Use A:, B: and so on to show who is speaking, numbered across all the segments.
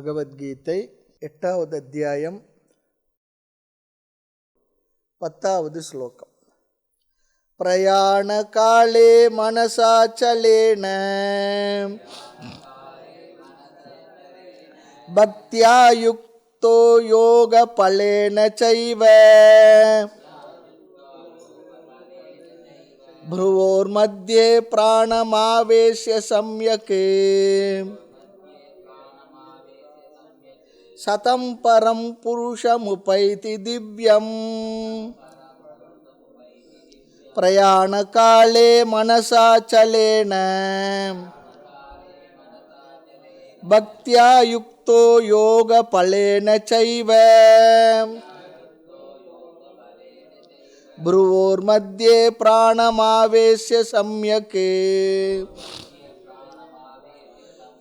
A: பகவத்கீதை 8வது அத்தியாயம் 10வது ஸ்லோகம். பிரயாண காலே மனசாச்சலேன பக்த்யா யுக்தோ யோக பலேன சைவ ப்ருவோர் மத்யே பிராணமாவேஷ்ய சம்யக் சதம் பரம் புருஷமுபைதி திவ்யம் பிரயாண காலே மனசாச்சலேன பக்த்யா யுக்தோ யோக பலேன சைவ ப்ருவோர் மத்யே பிராணமாவேஷ்ய சம்யக்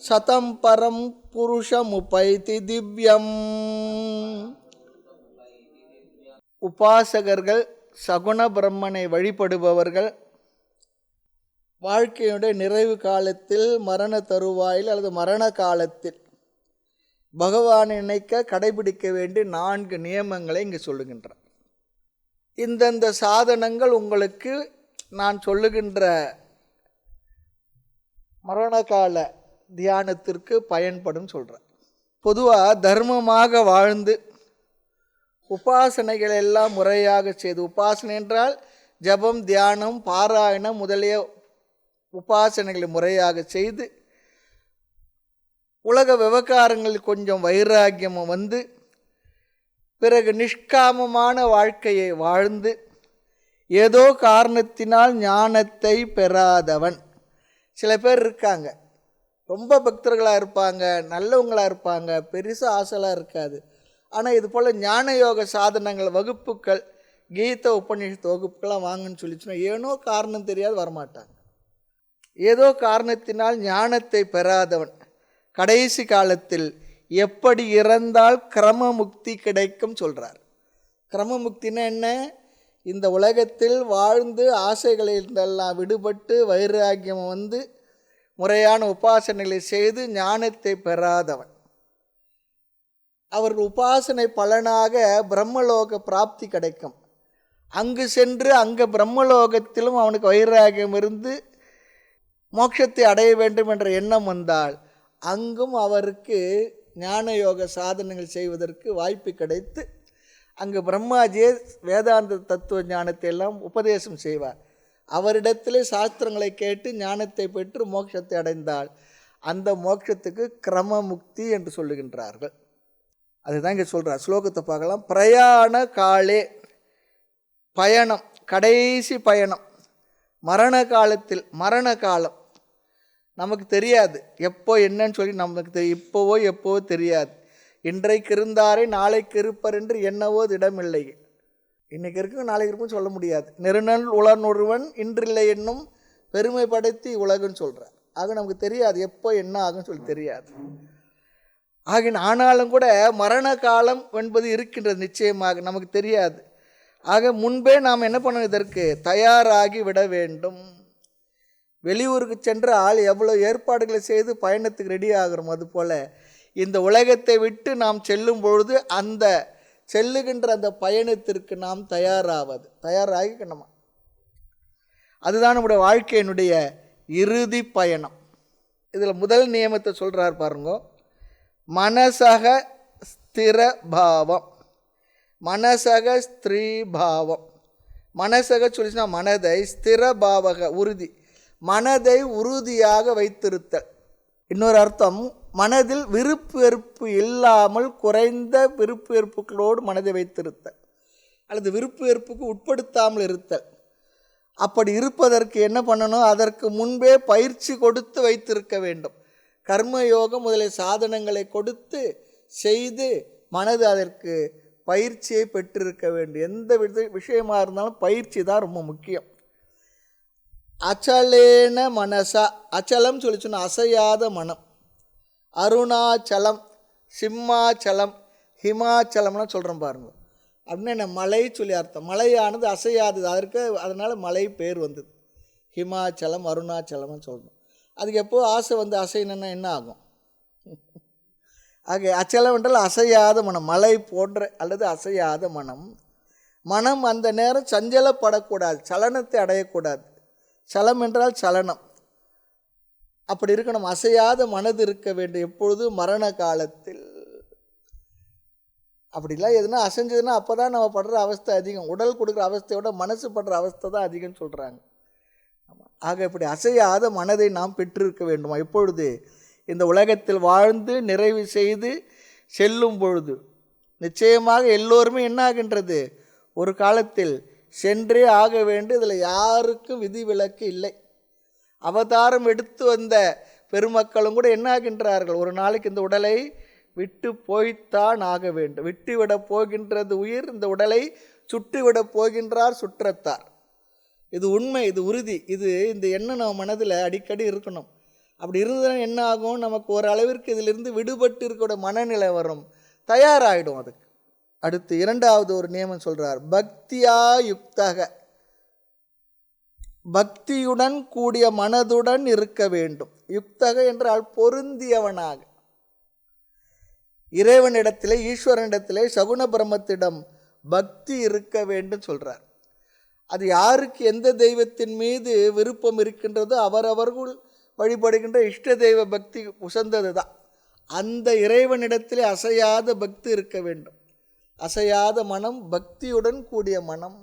A: சதம் பரம் புருஷமுபைதி திவ்யம். உபாசகர்கள், சகுண பிரம்மனை வழிபடுபவர்கள் வாழ்க்கையுடைய நிறைவு காலத்தில், மரண தருவாயில் அல்லது மரண காலத்தில் பகவானை நினைக்க கடைபிடிக்க வேண்டிய 4 நியமங்களை இங்கு சொல்லுகின்றார். இந்தந்த சாதனங்கள் உங்களுக்கு நான் சொல்லுகின்ற மரணகால தியானத்திற்கு பயன்படும் சொல்கிறேன். பொதுவாக தர்மமாக வாழ்ந்து உபாசனைகள் எல்லாம் முறையாக செய்து, உபாசனை என்றால் ஜபம், தியானம், பாராயணம் முதலிய உபாசனைகளை முறையாக செய்து, உலக விவகாரங்களில் கொஞ்சம் வைராக்கியம் வந்து, பிறகு நிஷ்காமமான வாழ்க்கையை வாழ்ந்து, ஏதோ காரணத்தினால் ஞானத்தை பெறாதவன் சில பேர் இருக்காங்க. ரொம்ப பக்தர்களாக இருப்பாங்க, நல்லவங்களாக இருப்பாங்க, பெருசாக ஆசைலாம் இருக்காது. ஆனால் இது போல் ஞான யோக சாதனங்கள் வகுப்புகள், கீத உபநிஷத்து வகுப்புக்கெல்லாம் வாங்கன்னு சொல்லிச்சுன்னா ஏனோ காரணம் தெரியாது வரமாட்டாங்க. ஏதோ காரணத்தினால் ஞானத்தை பெறாதவன் கடைசி காலத்தில் எப்படி இறந்தால் கிரமமுக்தி கிடைக்கும் சொல்கிறார். கிரமமுக்தினா என்ன? இந்த உலகத்தில் வாழ்ந்து ஆசைகளிலிருந்தெல்லாம் விடுபட்டு வைராக்கியம் வந்து முறையான உபாசனைகளை செய்து ஞானத்தை பெறாதவன், அவர்கள் உபாசனை பலனாக பிரம்மலோக பிராப்தி கிடைக்கும். அங்கு சென்று அங்கே பிரம்மலோகத்திலும் அவனுக்கு வைராகியம் இருந்து மோட்சத்தை அடைய வேண்டும் என்ற எண்ணம் வந்தால் அங்கும் அவருக்கு ஞான யோக சாதனைகள் செய்வதற்கு வாய்ப்பு கிடைத்து அங்கு பிரம்மாஜியே வேதாந்த தத்துவ ஞானத்தை எல்லாம் உபதேசம் செய்வார். அவரிடத்திலே சாஸ்திரங்களை கேட்டு ஞானத்தை பெற்று மோட்சத்தை அடைந்தால் அந்த மோட்சத்துக்கு கிரமமுக்தி என்று சொல்லுகின்றார்கள். அதுதான் இங்கே சொல்கிறார். ஸ்லோகத்தை பார்க்கலாம். பிரயாண காலே, பயணம், கடைசி பயணம், மரண காலத்தில், மரண காலம் நமக்கு தெரியாது எப்போ என்னன்னு சொல்லி, நமக்கு இப்போவோ தெரியாது. இன்றைக்கு இருந்தாரே நாளைக்கு இருப்பர் என்று என்னவோ இடமில்லை. இன்றைக்கு இருக்கும் நாளைக்கு இருக்குன்னு சொல்ல முடியாது. நெருநல் உலன் ஒருவன் இன்றில்லை என்னும் பெருமை படைத்து உலகுன்னு சொல்கிறார். ஆக நமக்கு தெரியாது எப்போ என்ன ஆகுன்னு சொல்லி தெரியாது. ஆனாலும் கூட மரண காலம் என்பது இருக்கின்றது, நிச்சயமாக நமக்கு தெரியாது. ஆக முன்பே நாம் என்ன பண்ணணும், இதற்கு தயாராகி விட வேண்டும். வெளியூருக்கு சென்ற ஆள் எவ்வளோ ஏற்பாடுகளை செய்து பயணத்துக்கு ரெடி ஆகிறோம், அதுபோல் இந்த உலகத்தை விட்டு நாம் செல்லும் பொழுது அந்த செல்லுகின்ற அந்த பயணத்திற்கு நாம் தயாராகிக்கணுமா. அதுதான் நம்முடைய வாழ்க்கையினுடைய இறுதி பயணம். இதில் முதல் நியமத்தை சொல்கிறார் பாருங்க. மனசக ஸ்திர பாவம், மனசக ஸ்திரீ பாவம். மனசக சொல்லிச்சுன்னா மனதை, ஸ்திர பாவக உறுதி, மனதை உறுதியாக வைத்திருத்தல். இன்னொரு அர்த்தம், மனதில் விருப்பு வெறுப்பு இல்லாமல் குறைந்த விருப்பு வெறுப்புகளோடு மனதை வைத்திருத்தல், அல்லது விருப்பு வெறுப்புக்கு உட்படுத்தாமல் இருத்தல். அப்படி இருப்பதற்கு என்ன பண்ணணும், அதற்கு முன்பே பயிற்சி கொடுத்து வைத்திருக்க வேண்டும். கர்மயோகம் முதலிய சாதனங்களை கொடுத்து செய்து மனது அதற்கு பயிற்சியை பெற்றிருக்க வேண்டும். எந்த விஷயமாக இருந்தாலும் பயிற்சி தான் ரொம்ப முக்கியம். அச்சலேன மனசா, அச்சலம் சொல்லி சொன்ன அசையாத மனம். அருணாச்சலம், சிம்மாச்சலம், ஹிமாச்சலம்னு சொல்கிறோம் பாருங்க. அப்படின்னு என்ன, மலை சொல்லி அர்த்தம். மலையானது அசையாதது, அதனால் மலை பேர் வந்தது. ஹிமாச்சலம், அருணாச்சலம்னு சொல்லணும். அதுக்கு எப்போ ஆசை வந்து அசைனா என்ன ஆகும்? ஆக அச்சலம் என்றால் அசையாத மனம், மலை போன்ற அல்லது அசையாத மனம். மனம் அந்த நேரம் சஞ்சலப்படக்கூடாது, சலனத்தை அடையக்கூடாது. சலம் என்றால் சலனம். அப்படி இருக்கணும், அசையாத மனது இருக்க வேண்டும் எப்பொழுது மரண காலத்தில். அப்படிலாம் எதுனா அசைஞ்சதுன்னா அப்போ தான் நம்ம படுற அவஸ்தை அதிகம். உடல் கொடுக்குற அவஸ்தையை விட மனசு படுற அவஸ்தை தான் அதிகம்னு சொல்கிறாங்க. ஆக இப்படி அசையாத மனதை நாம் பெற்றிருக்க வேண்டுமா எப்பொழுது இந்த உலகத்தில் வாழ்ந்து நிறைவு செய்து செல்லும் பொழுது. நிச்சயமாக எல்லோருமே என்ன ஆகின்றது, ஒரு காலத்தில் சென்றே ஆக வேண்டும். இதில் யாருக்கும் விதிவிலக்கு இல்லை. அவதாரம் எடுத்து வந்த பெருமக்களும் கூட என்ன ஆகின்றார்கள், ஒரு நாளைக்கு இந்த உடலை விட்டு போய்த்தான் ஆக வேண்டும். விட்டுவிடப் போகின்றது உயிர், இந்த உடலை சுட்டுவிடப் போகின்றார் சுற்றத்தார். இது உண்மை, இது உறுதி. இந்த எண்ணம் நம்ம மனதில் அடிக்கடி இருக்கணும். அப்படி இருந்ததுன்னா என்ன ஆகும், நமக்கு ஒரு அளவிற்கு இதிலிருந்து விடுபட்டு இருக்கிற மனநிலை வரும், தயாராகிடும் அதுக்கு. அடுத்து இரண்டாவது ஒரு நியமம் சொல்கிறார், பக்தியா யுக்தக, பக்தியுடன் கூடிய மனதுடன் இருக்க வேண்டும். யுக்தக என்றால் பொருந்தியவனாக, இறைவனிடத்திலே ஈஸ்வரனிடத்திலே சகுன பிரம்மத்திடம் பக்தி இருக்க வேண்டும் சொல்கிறார். அது யாருக்கு எந்த தெய்வத்தின் மீது விருப்பம் இருக்கின்றதோ அவரவர்கள் வழிபடுகின்ற இஷ்ட தெய்வ பக்தி உசந்தது தான். அந்த இறைவனிடத்திலே அசையாத பக்தி இருக்க வேண்டும். அசையாத மனம், பக்தியுடன் கூடிய மனம்,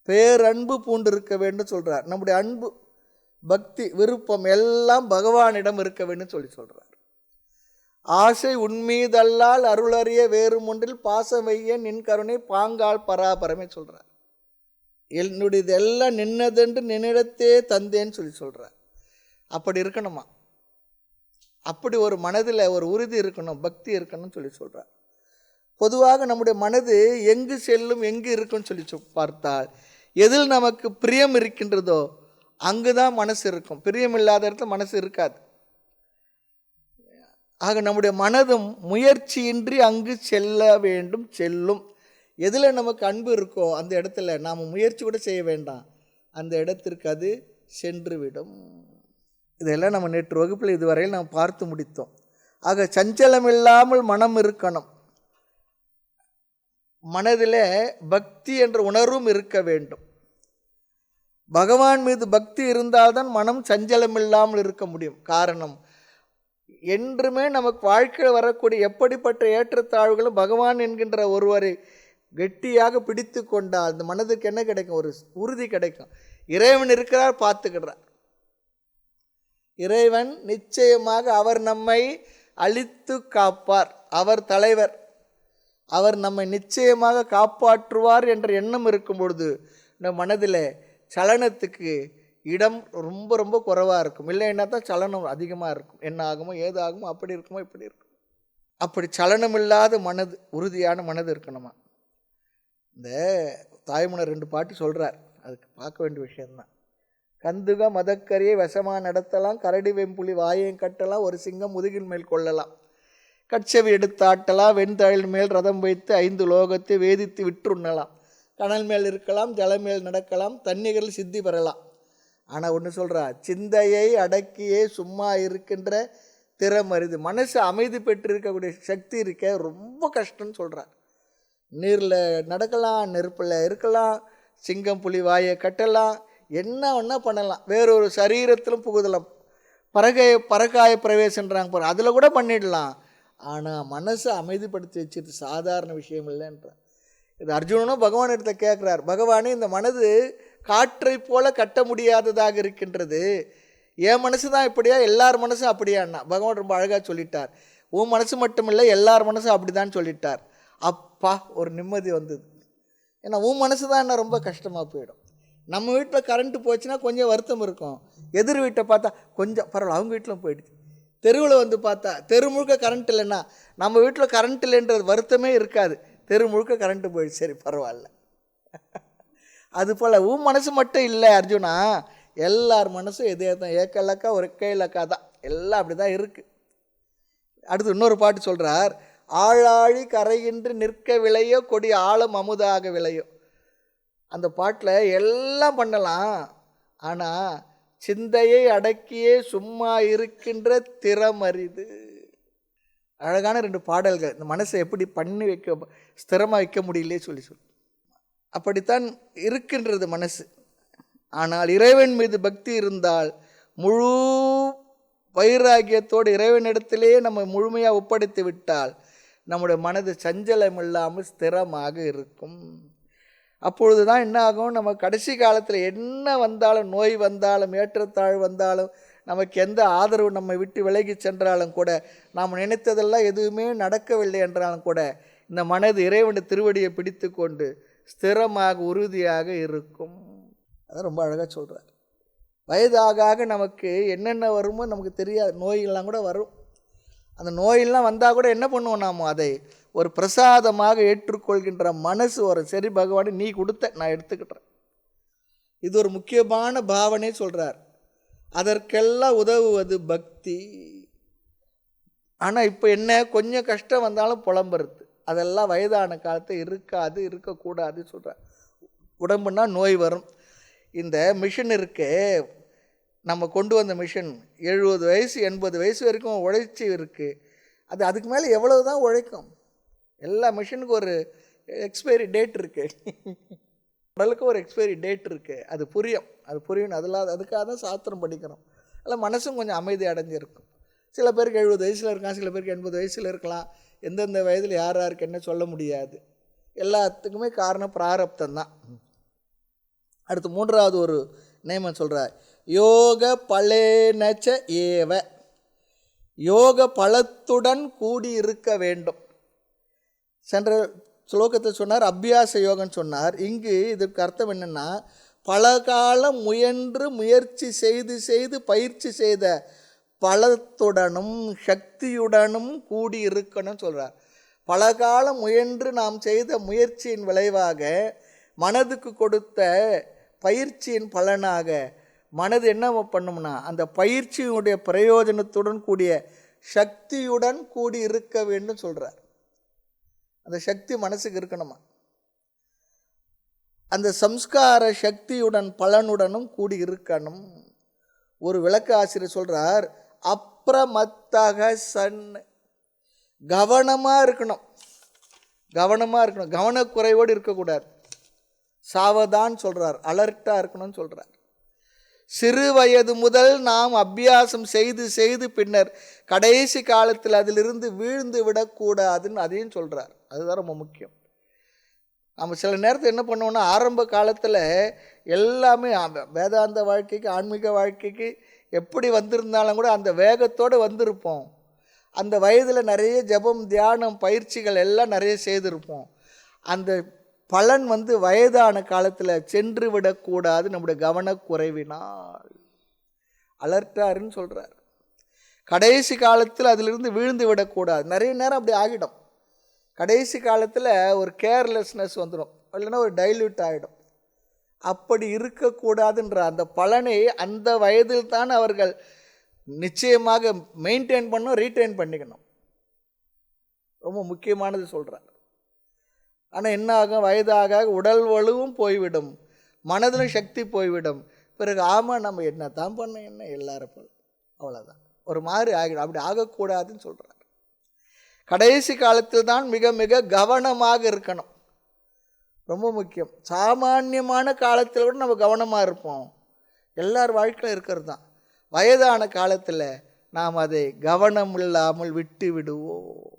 A: பேரன்பு பூண்டிருக்க வேண்டும் சொல்கிறார். நம்முடைய அன்பு, பக்தி, விருப்பம் எல்லாம் பகவானிடம் இருக்க வேண்டும் சொல்கிறார். ஆசை உன்மீதல்லால் அருளறிய வேறும் ஒன்றில் பாசமைய நின் கருணை பாங்கால் பராபரமே சொல்கிறார். என்னுடையது எல்லாம் நின்னதென்று நின்னிடத்தே தந்தேன்னு சொல்கிறார். அப்படி இருக்கணுமா, அப்படி ஒரு மனதில் ஒரு உறுதி இருக்கணும், பக்தி இருக்கணும்னு சொல்கிறார். பொதுவாக நம்முடைய மனது எங்கு செல்லும், எங்கு இருக்குன்னு சொல்லி பார்த்தால், எதில் நமக்கு பிரியம் இருக்கின்றதோ அங்கு தான் மனசு இருக்கும். பிரியம் இல்லாத இடத்துல மனசு இருக்காது. ஆக நம்முடைய மனதும் முயற்சியின்றி அங்கு செல்ல வேண்டும், செல்லும். எதில் நமக்கு அன்பு இருக்கோ அந்த இடத்துல நாம் முயற்சி கூட செய்ய வேண்டாம், அந்த இடத்திற்கு அது சென்றுவிடும். இதெல்லாம் நம்ம நேற்று வகுப்பில் இதுவரையில் நாம் பார்த்து முடித்தோம். ஆக சஞ்சலம் இல்லாமல் மனம் இருக்கணும், மனதில் பக்தி என்ற உணர்வும் இருக்க வேண்டும். பகவான் மீது பக்தி இருந்தால்தான் மனம் சஞ்சலம் இல்லாமல் இருக்க முடியும். காரணம், என்றுமே நமக்கு வாழ்க்கையில் வரக்கூடிய எப்படிப்பட்ட ஏற்றத்தாழ்வுகளும் பகவான் என்கின்ற ஒருவரை கெட்டியாக பிடித்து கொண்டால் அந்த மனதுக்கு என்ன கிடைக்கும், ஒரு உறுதி கிடைக்கும். இறைவன் இருக்கிறார், பார்த்துக்கிறார். இறைவன் நிச்சயமாக அவர் நம்மை அழித்து காப்பார், அவர் தலைவர், அவர் நம்மை நிச்சயமாக காப்பாற்றுவார் என்ற எண்ணம் இருக்கும் பொழுது நம் மனதில் சலனத்துக்கு இடம் ரொம்ப ரொம்ப குறைவாக இருக்கும். இல்லைன்னா தான் சலனம் அதிகமாக இருக்கும். என்ன ஆகுமோ ஏது ஆகுமோ, அப்படி இருக்குமோ இப்படி இருக்கும். அப்படி சலனம் இல்லாத மனது, உறுதியான மனது இருக்கணுமா. இந்த தாய்மனர் 2 பாட்டு சொல்கிறார், அதுக்கு பார்க்க வேண்டிய விஷயந்தான். கந்துக மதக்கரியை விஷமாக நடத்தலாம், கரடி வெம்புலி வாயையும் கட்டலாம், ஒரு சிங்கம் முதுகின் மேல் கொள்ளலாம், கட்சவி எடுத்தாட்டலாம், வெண்தழில் மேல் ரதம் வைத்து 5 லோகத்தை வேதித்து விற்றுண்ணலாம், கனல் மேல் இருக்கலாம், ஜல மேல் நடக்கலாம், தண்ணிகளில் சித்தி பெறலாம். ஆனால் ஒன்று சொல்கிறா, சிந்தையை அடக்கியே சும்மா இருக்கின்ற திறமறிது. மனசு அமைதி பெற்றிருக்கக்கூடிய சக்தி இருக்க ரொம்ப கஷ்டம்னு சொல்கிறார். நீரில் நடக்கலாம், நெருப்பில் இருக்கலாம், சிங்கம் புலி வாயை கட்டலாம், என்ன ஒன்றா பண்ணலாம், வேறொரு சரீரத்திலும் புகுதலாம், பறக்காய பிரவேசன்றாங்க பாரு, அதில் கூட பண்ணிடலாம். ஆனால் மனசை அமைதிப்படுத்தி வச்சுட்டு சாதாரண விஷயம் இல்லைன்றார். இது அர்ஜுனனும் பகவான் இடத்த கேட்குறார், பகவானே இந்த மனது காற்றை போல கட்ட முடியாததாக இருக்கின்றது, என் மனசு தான் இப்படியா, எல்லார் மனசும் அப்படியான்னா. பகவான் ரொம்ப அழகாக சொல்லிட்டார், உன் மனசு மட்டும் இல்லை எல்லார் மனசும் அப்படி தான் சொல்லிட்டார். அப்பா ஒரு நிம்மதி வந்தது. ஏன்னா உன் மனசு தான் என்ன ரொம்ப கஷ்டமாக போயிடும். நம்ம வீட்டில் கரண்ட்டு போச்சுன்னா கொஞ்சம் வருத்தம் இருக்கும், எதிர் வீட்டை பார்த்தா கொஞ்சம் பரவாயில்ல, அவங்க வீட்டில் போயிடுச்சு. தெருவில் வந்து பார்த்தா தெரு முழுக்க கரண்ட் இல்லைன்னா நம்ம வீட்டில் கரண்ட் இல்லைன்றது வருத்தமே இருக்காது, தெரு முழுக்க கரண்ட்டு போயிடுச்சு, சரி பரவாயில்ல. அதுபோல் உன் மனசு மட்டும் இல்லை அர்ஜுனா, எல்லார் மனசும் எதே தான், ஏக்க இலக்கா ஒரு இலக்கா தான், எல்லாம் அப்படி தான் இருக்குது. அடுத்து இன்னொரு பாட்டு சொல்கிறார், ஆழாழி கரையின்றி நிற்க விளையோ கொடி ஆழம் அமுதாக விளையோ. அந்த பாட்டில் எல்லாம் பண்ணலாம், ஆனால் சிந்தையை அடக்கியே சும்மா இருக்கின்ற திறமறிது. அழகான 2 பாடல்கள். இந்த மனசை எப்படி பண்ணி வைக்க, ஸ்திரமாக வைக்க முடியலையே சொல்லி அப்படித்தான் இருக்கின்றது மனசு. ஆனால் இறைவன் மீது பக்தி இருந்தால் முழு வைராகியத்தோடு இறைவனிடத்திலேயே நம்ம முழுமையாக ஒப்படைத்து விட்டால் நம்முடைய மனது சஞ்சலம் இல்லாமல் ஸ்திரமாக இருக்கும். அப்பொழுது தான் என்ன ஆகும், நம்ம கடைசி காலத்தில் என்ன வந்தாலும், நோய் வந்தாலும், ஏற்றத்தாழ்வு வந்தாலும், நமக்கு எந்த ஆதரவு நம்மை விட்டு விலகி சென்றாலும் கூட, நாம் நினைத்ததெல்லாம் எதுவுமே நடக்கவில்லை என்றாலும் கூட, இந்த மனது இறைவனுடைய திருவடியை பிடித்து கொண்டு ஸ்திரமாக உறுதியாக இருக்கும். அதான் ரொம்ப அழகாக சொல்கிறார். வயதாக நமக்கு என்னென்ன வருமோ நமக்கு தெரியாது, நோய்கள்லாம் கூட வரும். அந்த நோயெல்லாம் வந்தால் கூட என்ன பண்ணுவோம், நாம் அதை ஒரு பிரசாதமாக ஏற்றுக்கொள்கின்ற மனசு வரும். சரி பகவானே, நீ கொடுத்த, நான் எடுத்துக்கிட்டேன். இது ஒரு முக்கியமான பாவனை சொல்கிறார். அதற்கெல்லாம் உதவுவது பக்தி. ஆனால் இப்போ என்ன, கொஞ்சம் கஷ்டம் வந்தாலும் புலம்புறது. அதெல்லாம் வயதான காலத்தை இருக்காது, இருக்கக்கூடாது சொல்கிறார். உடம்புனா நோய் வரும். இந்த மிஷின் இருக்கே, நம்ம கொண்டு வந்த மிஷின் 70 வயசு 80 வயசு வரைக்கும் உழைச்சி இருக்குது. அதுக்கு மேலே எவ்வளவு தான் உழைக்கும்? எல்லா மிஷினுக்கும் ஒரு எக்ஸ்பைரி டேட் இருக்குது. உடலுக்கு ஒரு எக்ஸ்பைரி டேட் இருக்குது. அது புரியணும். அதுக்காக தான் சாஸ்திரம் படிக்கிறோம். அதில் மனசும் கொஞ்சம் அமைதி அடைஞ்சிருக்கும். சில பேருக்கு 70 வயசில் இருக்கலாம், சில பேருக்கு 80 வயசில் இருக்கலாம். எந்தெந்த வயதில் யார் யாருக்கு என்ன சொல்ல முடியாது. எல்லாத்துக்குமே காரணம் பிராரப்தம் தான். அடுத்து 3வது ஒரு நேமம் சொல்கிறார். யோக பலேனச்ச ஏவ, யோக பலத்துடன் கூடி இருக்க வேண்டும். சென்ற ஸ்லோகத்தை சொன்னார் அபியாச யோகன்னு சொன்னார். இங்கு இதற்கு அர்த்தம் என்னென்னா, பல காலம் முயற்சி செய்து பயிற்சி செய்த பலத்துடனும் சக்தியுடனும் கூடி இருக்கணும்னு சொல்கிறார். பல காலம் முயன்று நாம் செய்த முயற்சியின் விளைவாக மனதுக்கு கொடுத்த பயிற்சியின் பலனாக மனது என்ன பண்ணும்னா, அந்த பயிற்சியினுடைய பிரயோஜனத்துடன் கூடிய சக்தியுடன் கூடி இருக்க வேண்டும் சொல்கிறார். அந்த சக்தி மனசுக்கு இருக்கணுமா, அந்த சம்ஸ்கார சக்தியுடன் பலனுடனும் கூடி இருக்கணும். ஒரு விளக்க ஆசிரியர் சொல்கிறார், அப்ரமத்தக சன், கவனமாக இருக்கணும். கவனக்குறைவோடு இருக்கக்கூடாது. சாவதான் சொல்கிறார், அலர்ட்டாக இருக்கணும்னு சொல்கிறார். சிறு வயது முதல் நாம் அபியாசம் செய்து பின்னர் கடைசி காலத்தில் அதிலிருந்து வீழ்ந்து விடக்கூடாதுன்னு அதையும் சொல்கிறார். அதுதான் ரொம்ப முக்கியம். நம்ம சில நேரத்தில் என்ன பண்ணுவோம்னா, ஆரம்ப காலத்தில் எல்லாமே வேதாந்த வாழ்க்கைக்கு, ஆன்மீக வாழ்க்கைக்கு எப்படி வந்திருந்தாலும் கூட அந்த வேகத்தோடு வந்திருப்போம். அந்த வயதில் நிறைய ஜபம், தியானம், பயிற்சிகள் எல்லாம் நிறைய செய்திருப்போம். அந்த பலன் வயதான காலத்தில் சென்று விடக்கூடாது. நம்முடைய கவனக்குறைவினால் அலர்ட்டாருன்னு சொல்கிறார். கடைசி காலத்தில் அதிலிருந்து வீழ்ந்து விடக்கூடாது. நிறைய நேரம் அப்படி ஆகிடும். கடைசி காலத்தில் ஒரு கேர்லெஸ்னஸ் வந்துடும், இல்லைன்னா ஒரு டைல்யூட் ஆகிடும். அப்படி இருக்கக்கூடாதுன்ற அந்த பலனை அந்த வயதில் தான் அவர்கள் நிச்சயமாக மெயின்டைன் பண்ணணும், ரீட்டைன் பண்ணிக்கணும். ரொம்ப முக்கியமானது சொல்கிறார். ஆனால் என்ன ஆகும், வயதாக உடல் வலுவும் போய்விடும், மனதிலும் சக்தி போய்விடும். பிறகு ஆமாம் நம்ம என்ன தான் பண்ண, என்ன எல்லாரும் போல, அவ்வளோதான், ஒரு மாதிரி ஆகிடும். அப்படி ஆகக்கூடாதுன்னு சொல்கிறார். கடைசி காலத்தில் தான் மிக மிக கவனமாக இருக்கணும். ரொம்ப முக்கியம். சாமானியமான காலத்தில் கூட நம்ம கவனமாக இருப்போம், எல்லார் வாழ்க்கையில் இருக்கிறது தான். வயதான காலத்தில் நாம் அதை கவனம் இல்லாமல் விட்டு விடுவோம்.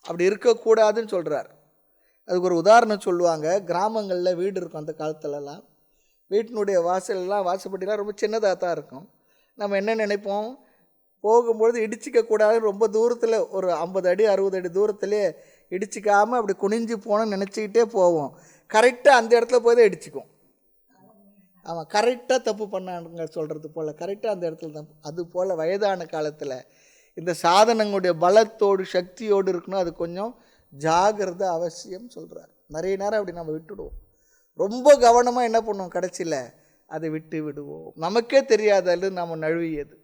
A: அப்படி இருக்கக்கூடாதுன்னு சொல்கிறார். அதுக்கு ஒரு உதாரணம் சொல்லுவாங்க. கிராமங்களில் வீடு இருக்கும் அந்த காலத்துலலாம். வீட்டினுடைய வாசப்படிலாம் ரொம்ப சின்னதாக தான் இருக்கும். நம்ம என்ன நினைப்போம், போகும்பொழுது இடிச்சிக்கக்கூடாதுன்னு ரொம்ப தூரத்தில், ஒரு 50 அடி 60 அடி தூரத்துலேயே இடிச்சிக்காமல் அப்படி குனிஞ்சு போகணும்னு நினச்சிக்கிட்டே போவோம். கரெக்டாக அந்த இடத்துல போய் தான் இடிச்சிக்கும். ஆமாம், கரெக்டாக தப்பு பண்ணாங்க சொல்கிறது போல், கரெக்டாக அந்த இடத்துல தான். அது போல் வயதான காலத்தில் இந்த சாதனங்களுடைய பலத்தோடு சக்தியோடு இருக்கணும். அது கொஞ்சம் ஜாகிரதை அவசியம் சொல்கிறார். நிறைய நேரம் அப்படி நம்ம விட்டுடுவோம். ரொம்ப கவனமாக என்ன பண்ணுவோம், கடைசியில் அதை விட்டு விடுவோம், நமக்கே தெரியாதது நம்ம நழுவியது.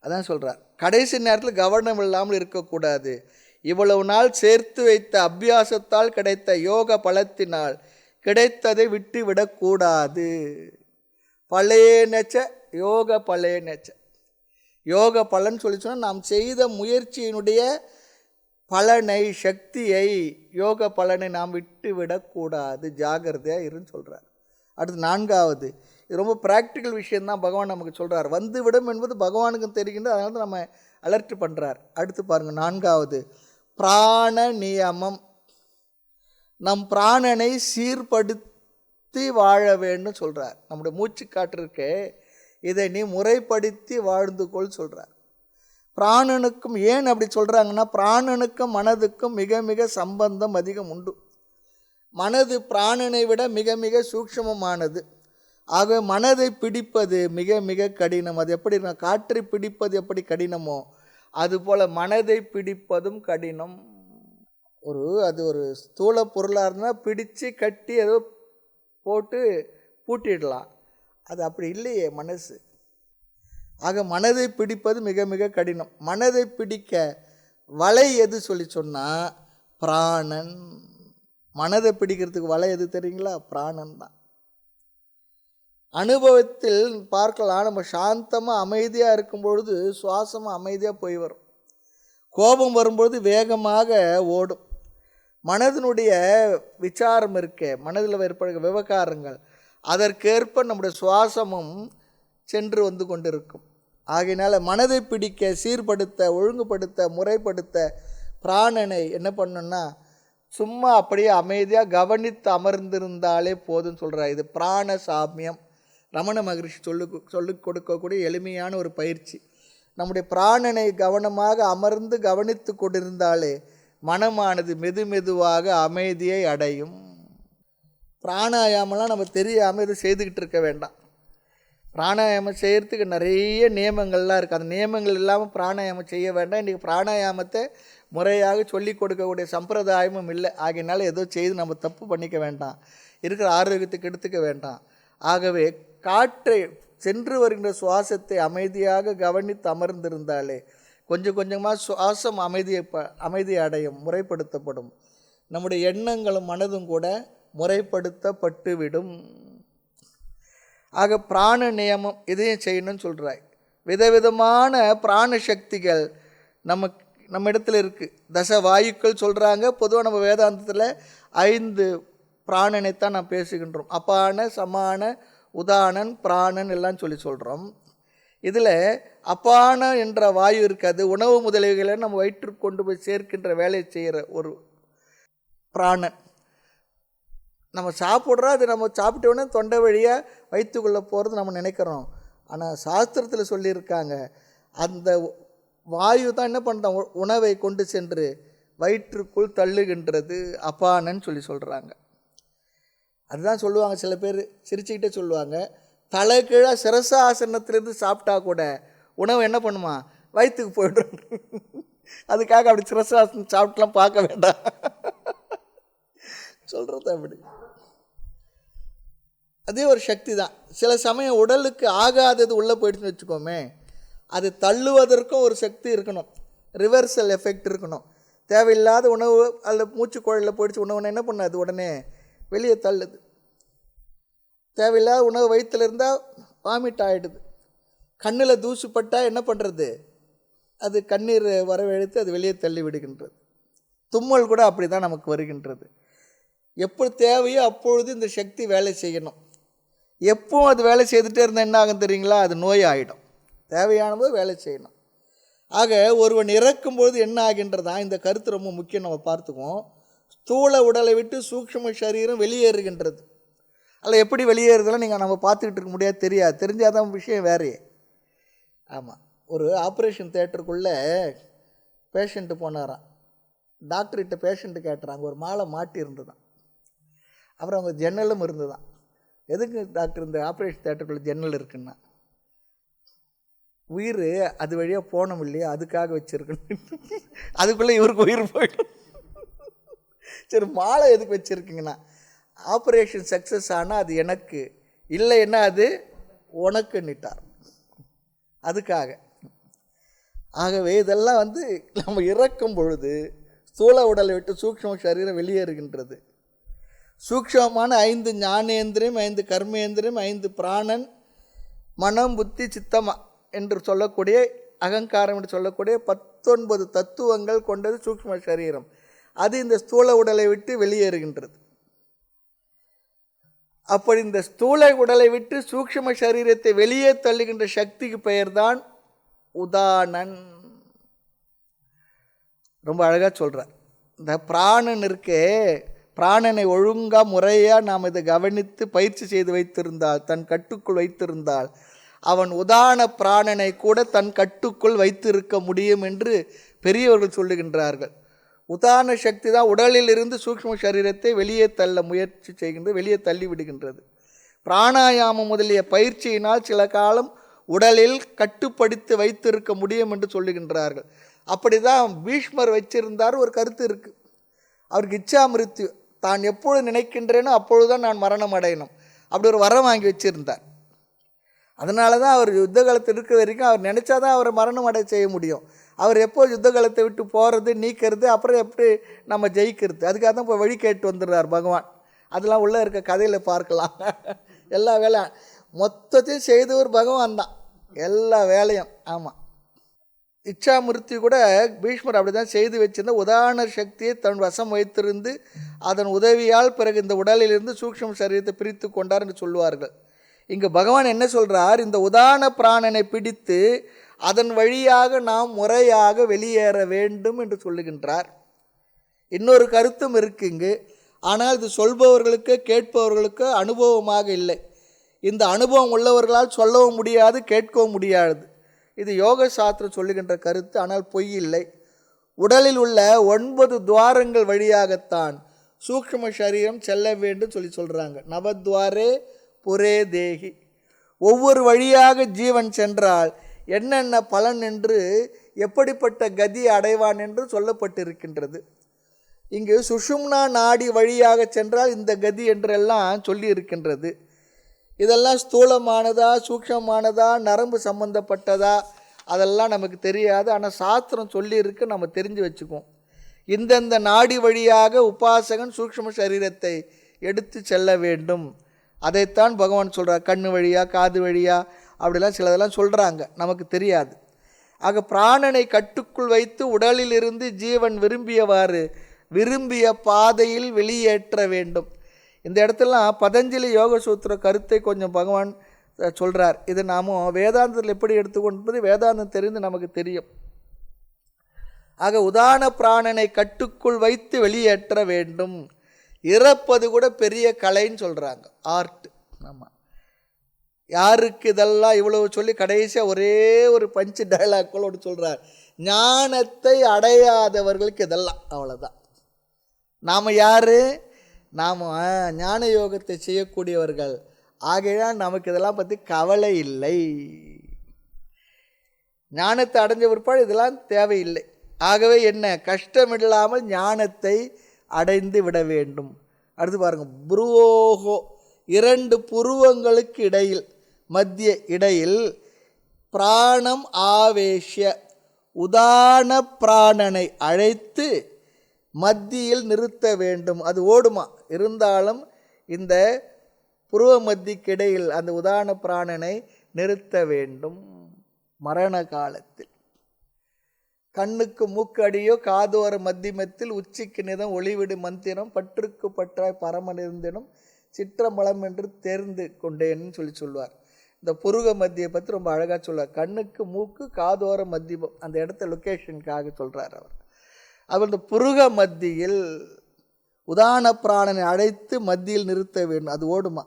A: அதான் சொல்கிறார், கடைசி நேரத்தில் கவனம் இல்லாமல் இருக்கக்கூடாது. இவ்வளவு நாள் சேர்த்து வைத்த அபியாசத்தால் கிடைத்த யோக பலத்தினால் கிடைத்ததை விட்டு விடக்கூடாது. பழையனச்ச யோக பழையனச்ச, யோக பலன் சொல்லி சொன்னால் நாம் செய்த முயற்சியினுடைய பலனை, சக்தியை, யோக பலனை நாம் விட்டு விடக்கூடாது, ஜாகிரதையாக இருன்னு சொல்கிறார். அடுத்து 4வது, இது ரொம்ப ப்ராக்டிக்கல் விஷயந்தான் பகவான் நமக்கு சொல்கிறார். வந்து விடும் என்பது பகவானுக்கும் தெரிகின்றது, அதனால தான் நம்ம அலர்ட் பண்ணுறார். அடுத்து பாருங்கள் 4வது, பிராண நியமம். நம் பிராணனை சீர்படுத்தி வாழ வேண்டும் சொல்கிறார். நம்முடைய மூச்சு காற்றிருக்கே, இதை நீ முறைப்படுத்தி வாழ்ந்து கொள் சொல்கிறார். பிராணனுக்கும் ஏன் அப்படி சொல்கிறாங்கன்னா, பிராணனுக்கும் மனதுக்கும் மிக மிக சம்பந்தம் அதிகம் உண்டு. மனது பிராணனை விட மிக மிக சூக்ஷ்மமானது. ஆக மனதை பிடிப்பது மிக மிக கடினம். அது எப்படி காற்றை பிடிப்பது எப்படி கடினமோ அதுபோல் மனதை பிடிப்பதும் கடினம். அது ஒரு ஸ்தூல பொருளாக இருந்தால் பிடித்து கட்டி ஏதோ போட்டு பூட்டிடலாம். அது அப்படி இல்லையே மனசு. ஆக மனதை பிடிப்பது மிக மிக கடினம். மனதை பிடிக்க வலை எது சொல்லி சொன்னால் பிராணன். மனதை பிடிக்கிறதுக்கு வலை எது தெரியுங்களா? பிராணன் தான். அனுபவத்தில் பார்க்கலாம், நம்ம சாந்தமாக அமைதியாக இருக்கும் பொழுது சுவாசமாக அமைதியாக போய் வரும். கோபம் வரும்பொழுது வேகமாக ஓடும். மனதினுடைய விசாரம் இருக்கே, மனதில் ஏற்படுகிற விவகாரங்கள், அதற்கேற்ப நம்முடைய சுவாசமும் சென்று வந்து கொண்டிருக்கும். ஆகையினால் மனதை பிடிக்க, சீர்படுத்த, ஒழுங்குபடுத்த, முறைப்படுத்த பிராணனை என்ன பண்ணணும்னா சும்மா அப்படியே அமைதியாக கவனித்து அமர்ந்திருந்தாலே போதும்னு சொல்கிறார். இது பிராண சாமியம். ரமண மகரிஷி சொல்லிக் கொடுக்கக்கூடிய எளிமையான ஒரு பயிற்சி. நம்முடைய பிராணனை கவனமாக அமர்ந்து கவனித்து கொண்டிருந்தாலே மனமானது மெதுவாக அமைதியை அடையும். பிராணாயாமம்லாம் நம்ம தெரியாமல் இதை செய்துக்கிட்டு இருக்க வேண்டாம். பிராணாயாமம் செய்கிறதுக்கு நிறைய நியமங்கள்லாம் இருக்குது. அந்த நியமங்கள் இல்லாமல் பிராணாயாமம் செய்ய வேண்டாம். இன்றைக்கி பிராணாயாமத்தை முறையாக சொல்லிக் கொடுக்கக்கூடிய சம்பிரதாயமும் இல்லை. ஆகையினால ஏதோ செய்து நம்ம தப்பு பண்ணிக்க வேண்டாம், இருக்கிற ஆரோக்கியத்துக்கு எடுத்துக்க வேண்டாம். ஆகவே காற்றை சென்று வருகின்ற சுவாசத்தை அமைதியாக கவனித்து அமர்ந்திருந்தாலே கொஞ்சம் கொஞ்சமாக சுவாசம் அமைதி அடையும், முறைப்படுத்தப்படும். நம்முடைய எண்ணங்களும் மனதும் கூட முறைப்படுத்தப்பட்டுவிடும். ஆக பிராண நியமம் இதையும் செய்யணும்னு சொல்கிறாய். விதவிதமான பிராண சக்திகள் நம்ம இடத்துல இருக்குது. தச வாயுக்கள் சொல்கிறாங்க. பொதுவாக நம்ம வேதாந்தத்தில் 5 பிராணனைத்தான் நாம் பேசுகின்றோம். அபான, சமான, உதானன், பிராணன் எல்லாம் சொல்கிறோம். இதில் அபான என்ற வாயு இருக்காது. உணவு முதலியவைகளை நம்ம வயிற்றுக்கு கொண்டு போய் சேர்க்கின்ற வேலையை செய்கிற ஒரு பிராணன். நம்ம சாப்பிட்றோம், அது நம்ம சாப்பிட்ட உடனே தொண்டை வழியாக வயிற்றுக்குள்ளே போகிறது நம்ம நினைக்கிறோம். ஆனால் சாஸ்திரத்தில் சொல்லியிருக்காங்க, அந்த வாயு தான் என்ன பண்ணுறோம், உணவை கொண்டு சென்று வயிற்றுக்குள் தள்ளுகின்றது, அபானன்னு சொல்கிறாங்க. அதுதான் சொல்லுவாங்க. சில பேர் சிரிச்சுக்கிட்டே சொல்லுவாங்க, தலை கீழே சிரசாசனத்திலேருந்து சாப்பிட்டா கூட உணவு என்ன பண்ணுமா, வயிற்றுக்கு போய்டும். அதுக்காக அப்படி சிரசாசனம் சாப்பிட்டுலாம் பார்க்க வேண்டாம் சொல்கிறது அப்படி. அதே ஒரு சக்தி தான். சில சமயம் உடலுக்கு ஆகாதது உள்ளே போயிடுச்சுன்னு வச்சுக்கோமே, அது தள்ளுவதற்கும் ஒரு சக்தி இருக்கணும், ரிவர்சல் எஃபெக்ட் இருக்கணும். தேவையில்லாத உணவு அல்ல மூச்சுக்குழலில் போயிடுச்சு உணவுன்னு என்ன பண்ணாது, உடனே வெளியே தள்ளுது. தேவையில்லாத உணவு வயிற்றில் இருந்தால் வாமிட் ஆகிடுது. கண்ணில் தூசுப்பட்டால் என்ன பண்ணுறது, அது கண்ணீர் வரவழைத்து அது வெளியே தள்ளி விடுகின்றது. தும்மல் கூட அப்படி தான் நமக்கு வருகின்றது. எப்போ தேவையோ அப்பொழுது இந்த சக்தி வேலை செய்யணும். எப்பவும் அது வேலை செய்துகிட்டே இருந்தால் என்ன ஆகும் தெரியுங்களா, அது நோய் ஆகிடும். தேவையானபோது வேலை செய்யணும். ஆக ஒருவன் இறக்கும்போது என்ன ஆகின்றதா, இந்த கருத்து ரொம்ப முக்கியம், நம்ம பார்த்துக்குவோம். ஸ்தூல உடலை விட்டு சூக்ஷ்ம சரீரம் வெளியேறுகின்றது. அல்ல எப்படி வெளியேறுதெல்லாம் நீங்கள் நம்ம பார்த்துக்கிட்டு இருக்க முடியாது, தெரியாது. தெரிஞ்சாதான் விஷயம் வேறையே. ஆமாம், ஒரு ஆப்ரேஷன் தேட்டருக்குள்ளே பேஷண்ட்டு போனாராம். டாக்டர்கிட்ட பேஷண்ட்டு கேட்டுறாங்க, ஒரு மாலை மாட்டி இருந்துதான். அப்புறம் அவங்க ஜன்னலும் இருந்துதான். எதுக்கு டாக்டர் இந்த ஆப்ரேஷன் தேட்டருக்குள்ளே ஜன்னல் இருக்குன்னா, உயிர் அது வழியாக போனோம் இல்லையா, அதுக்காக வச்சுருக்கணும். அதுக்குள்ளே இவருக்கு உயிர் போயிடும். சரி, மாலை எதுக்கு வச்சுருக்குங்கண்ணா, ஆப்ரேஷன் சக்ஸஸ் ஆனால் அது எனக்கு, இல்லைன்னா அது உனக்குன்னுட்டார். அதுக்காக. ஆகவே இதெல்லாம் நம்ம இறக்கும் பொழுது ஸ்தூல உடலை விட்டு சூக்ஷ்ம சரீரம் வெளியேறுகின்றது. சூக்ஷ்மமான 5 ஞானேந்திரியம், 5 கர்மேந்திரியம், 5 பிராணன், மனம், புத்தி, சித்தம் என்று சொல்லக்கூடிய அகங்காரம் என்று சொல்லக்கூடிய 19 தத்துவங்கள் கொண்டது சூக்ஷ்ம சரீரம். அது இந்த ஸ்தூல உடலை விட்டு வெளியேறுகின்றது. அப்படி இந்த ஸ்தூல உடலை விட்டு சூக்ஷ்ம சரீரத்தை வெளியே தள்ளுகின்ற சக்திக்கு பெயர்தான் உதானன். ரொம்ப அழகாக சொல்கிறார். இந்த பிராணன் இருக்கே, பிராணனை ஒழுங்காக முறையாக நாம் இதை கவனித்து பயிற்சி செய்து வைத்திருந்தால், தன் கட்டுக்குள் வைத்திருந்தால், அவன் உதான பிராணனை கூட தன் கட்டுக்குள் வைத்திருக்க முடியும் என்று பெரியவர்கள் சொல்லுகின்றார்கள். உதான சக்தி தான் உடலில் இருந்து சூக்ஷ்ம சரீரத்தை வெளியே தள்ள முயற்சி செய்கின்றது, வெளியே தள்ளி விடுகின்றது. பிராணாயாமம் முதலிய பயிற்சியினால் சில காலம் உடலில் கட்டுப்படுத்தி வைத்திருக்க முடியும் என்று சொல்லுகின்றார்கள். அப்படி தான் பீஷ்மர் வச்சிருந்தார். ஒரு கருத்து இருக்குது, அவருக்கு இச்சா மிருத்யு, தான் எப்பொழுது நினைக்கின்றேனோ அப்பொழுதுதான் நான் மரணம் அடையணும், அப்படி ஒரு வரம் வாங்கி வச்சிருந்தார். அதனால தான் அவர் யுத்த காலத்தில் இருக்க வரைக்கும் அவர் நினச்சா தான் அவரை மரணம் அடைய செய்ய முடியும். அவர் எப்போ யுத்த காலத்தை விட்டு போகிறது, நீக்கிறது, அப்புறம் எப்படி நம்ம ஜெயிக்கிறது, அதுக்காக தான் இப்போ வழி கேட்டு வந்துடுறார் பகவான். அதெல்லாம் உள்ளே இருக்க கதையில் பார்க்கலாம். எல்லா வேலையும் மொத்தத்தையும் செய்தவர் பகவான் தான், எல்லா வேலையும். ஆமாம், இச்சா மிருத்தி கூட பீஷ்மர் அப்படி தான் செய்து வச்சிருந்த உதாரண சக்தியை தன் வசம் வைத்திருந்து அதன் உதவியால் பிறகு இந்த உடலிலிருந்து சூக்ஷ்ம சரீரத்தை பிரித்து கொண்டார் என்று சொல்லுவார்கள். இங்கு பகவான் என்ன சொல்கிறார், இந்த உதான பிராணனை பிடித்து அதன் வழியாக நாம் முறையாக வெளியேற வேண்டும் என்று சொல்லுகின்றார். இன்னொரு கருத்தும் இருக்கு இங்கு, ஆனால் இது சொல்பவர்களுக்கு கேட்பவர்களுக்கு அனுபவமாக இல்லை. இந்த அனுபவம் உள்ளவர்களால் சொல்லவும் முடியாது, கேட்கவும் முடியாது. இது யோக சாஸ்திரம் சொல்லுகின்ற கருத்து, ஆனால் பொய் இல்லை. உடலில் உள்ள 9 துவாரங்கள் வழியாகத்தான் சூக்ஷ்ம சரீரம் செல்ல வேண்டும் சொல்கிறாங்க. நவத்வாரே புரே தேகி. ஒவ்வொரு வழியாக ஜீவன் சென்றால் என்னென்ன பலன் என்று, எப்படிப்பட்ட கதி அடைவான் என்று சொல்லப்பட்டிருக்கின்றது. இங்கு சுஷும்னா நாடி வழியாக சென்றால் இந்த கதி என்றெல்லாம் சொல்லி இருக்கின்றது. இதெல்லாம் ஸ்தூலமானதா சூக்ஷ்மமானதா நரம்பு சம்பந்தப்பட்டதா அதெல்லாம் நமக்கு தெரியாது. ஆனால் சாஸ்திரம் சொல்லியிருக்கு, நம்ம தெரிஞ்சு வச்சுக்குவோம். இந்தந்த நாடி வழியாக உபாசகன் சூக்ஷ்ம சரீரத்தை எடுத்து செல்ல வேண்டும். அதைத்தான் பகவான் சொல்கிறார். கண்ணு வழியா காது வழியா அப்படிலாம் சிலதெல்லாம் சொல்கிறாங்க, நமக்கு தெரியாது. ஆக பிராணனை கட்டுக்குள் வைத்து உடலில் இருந்து ஜீவன் விரும்பியவாறு விரும்பிய பாதையில் வெளியேற்ற வேண்டும். இந்த இடத்துலாம் பதஞ்சலி யோக சூத்திர கருத்தை கொஞ்சம் பகவான் சொல்கிறார். இது நாமும் வேதாந்தத்தில் எப்படி எடுத்துக்கொண்டது, வேதாந்தம் தெரிந்து நமக்கு தெரியும். ஆக உதான பிராணனை கட்டுக்குள் வைத்து வெளியேற்ற வேண்டும். இறப்பது கூட பெரிய கலைன்னு சொல்கிறாங்க, ஆர்ட். ஆமாம், யாருக்கு இதெல்லாம் இவ்வளவு சொல்லி கடைசியாக ஒரே ஒரு பஞ்சு டைலாக்கோடு சொல்கிறார், ஞானத்தை அடையாதவர்களுக்கு இதெல்லாம் அவ்வளோதான். நாம் யார், நாம் ஞான யோகத்தை செய்யக்கூடியவர்கள். ஆகையால் நமக்கு இதெல்லாம் பற்றி கவலை இல்லை. ஞானத்தை அடைஞ்ச பிற்பாடு இதெல்லாம் தேவையில்லை. ஆகவே என்ன, கஷ்டமில்லாமல் ஞானத்தை அடைந்து விட வேண்டும். அடுத்து பாருங்கள், புருவோகோ, 2 புருவங்களுக்கு இடையில் மத்திய இடையில் பிராணம் ஆவேஷ்ய, உதான பிராணனை அழைத்து மத்தியில் நிறுத்த வேண்டும். அது ஓடுமா இருந்தாலும் இந்த புருவ மத்திக்கு இடையில் அந்த உதான பிராணனை நிறுத்த வேண்டும். மரண காலத்தில் கண்ணுக்கு மூக்கு அடியோ காதோர மத்தியமத்தில் உச்சிக்கு நிதம் ஒளிவிடு மந்திரம் பற்றுக்கு பற்றாய் பரமனிருந்தினும் சிற்றம்பலம் என்று தேர்ந்து கொண்டேன்னு சொல்லுவார். இந்த புருக மத்தியை பற்றி ரொம்ப அழகாக சொல்லுவார். கண்ணுக்கு மூக்கு காதோர மத்தியம், அந்த இடத்த லொக்கேஷனுக்காக சொல்கிறார் அவர். அவர் இந்த புருக மத்தியில் உதான பிராணனை அழைத்து மத்தியில் நிறுத்த வேண்டும். அது ஓடுமா.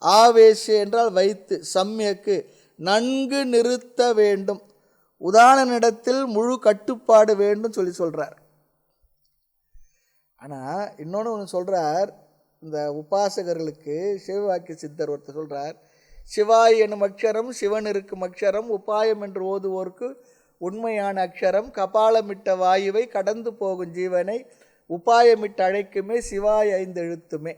A: ஆவேச என்றால் வைத்து, சம்யக்கு நன்கு நிறுத்த வேண்டும். உதாரணத்திடத்தில் முழு கட்டுப்பாடு வேண்டும் சொல்கிறார். ஆனால் இன்னொன்று ஒன்று சொல்கிறார், இந்த உபாசகர்களுக்கு சிவவாக்கிய சித்தர் ஒருத்தர் சொல்கிறார், சிவாய் எனும் அக்ஷரம் சிவன் இருக்கும் அக்ஷரம், உபாயம் என்று ஓதுவோர்க்கு உண்மையான அக்ஷரம், கபாலமிட்ட வாயுவை கடந்து போகும் ஜீவனை உபாயமிட்டு அழைக்குமே சிவாய் 5 எழுத்துமே.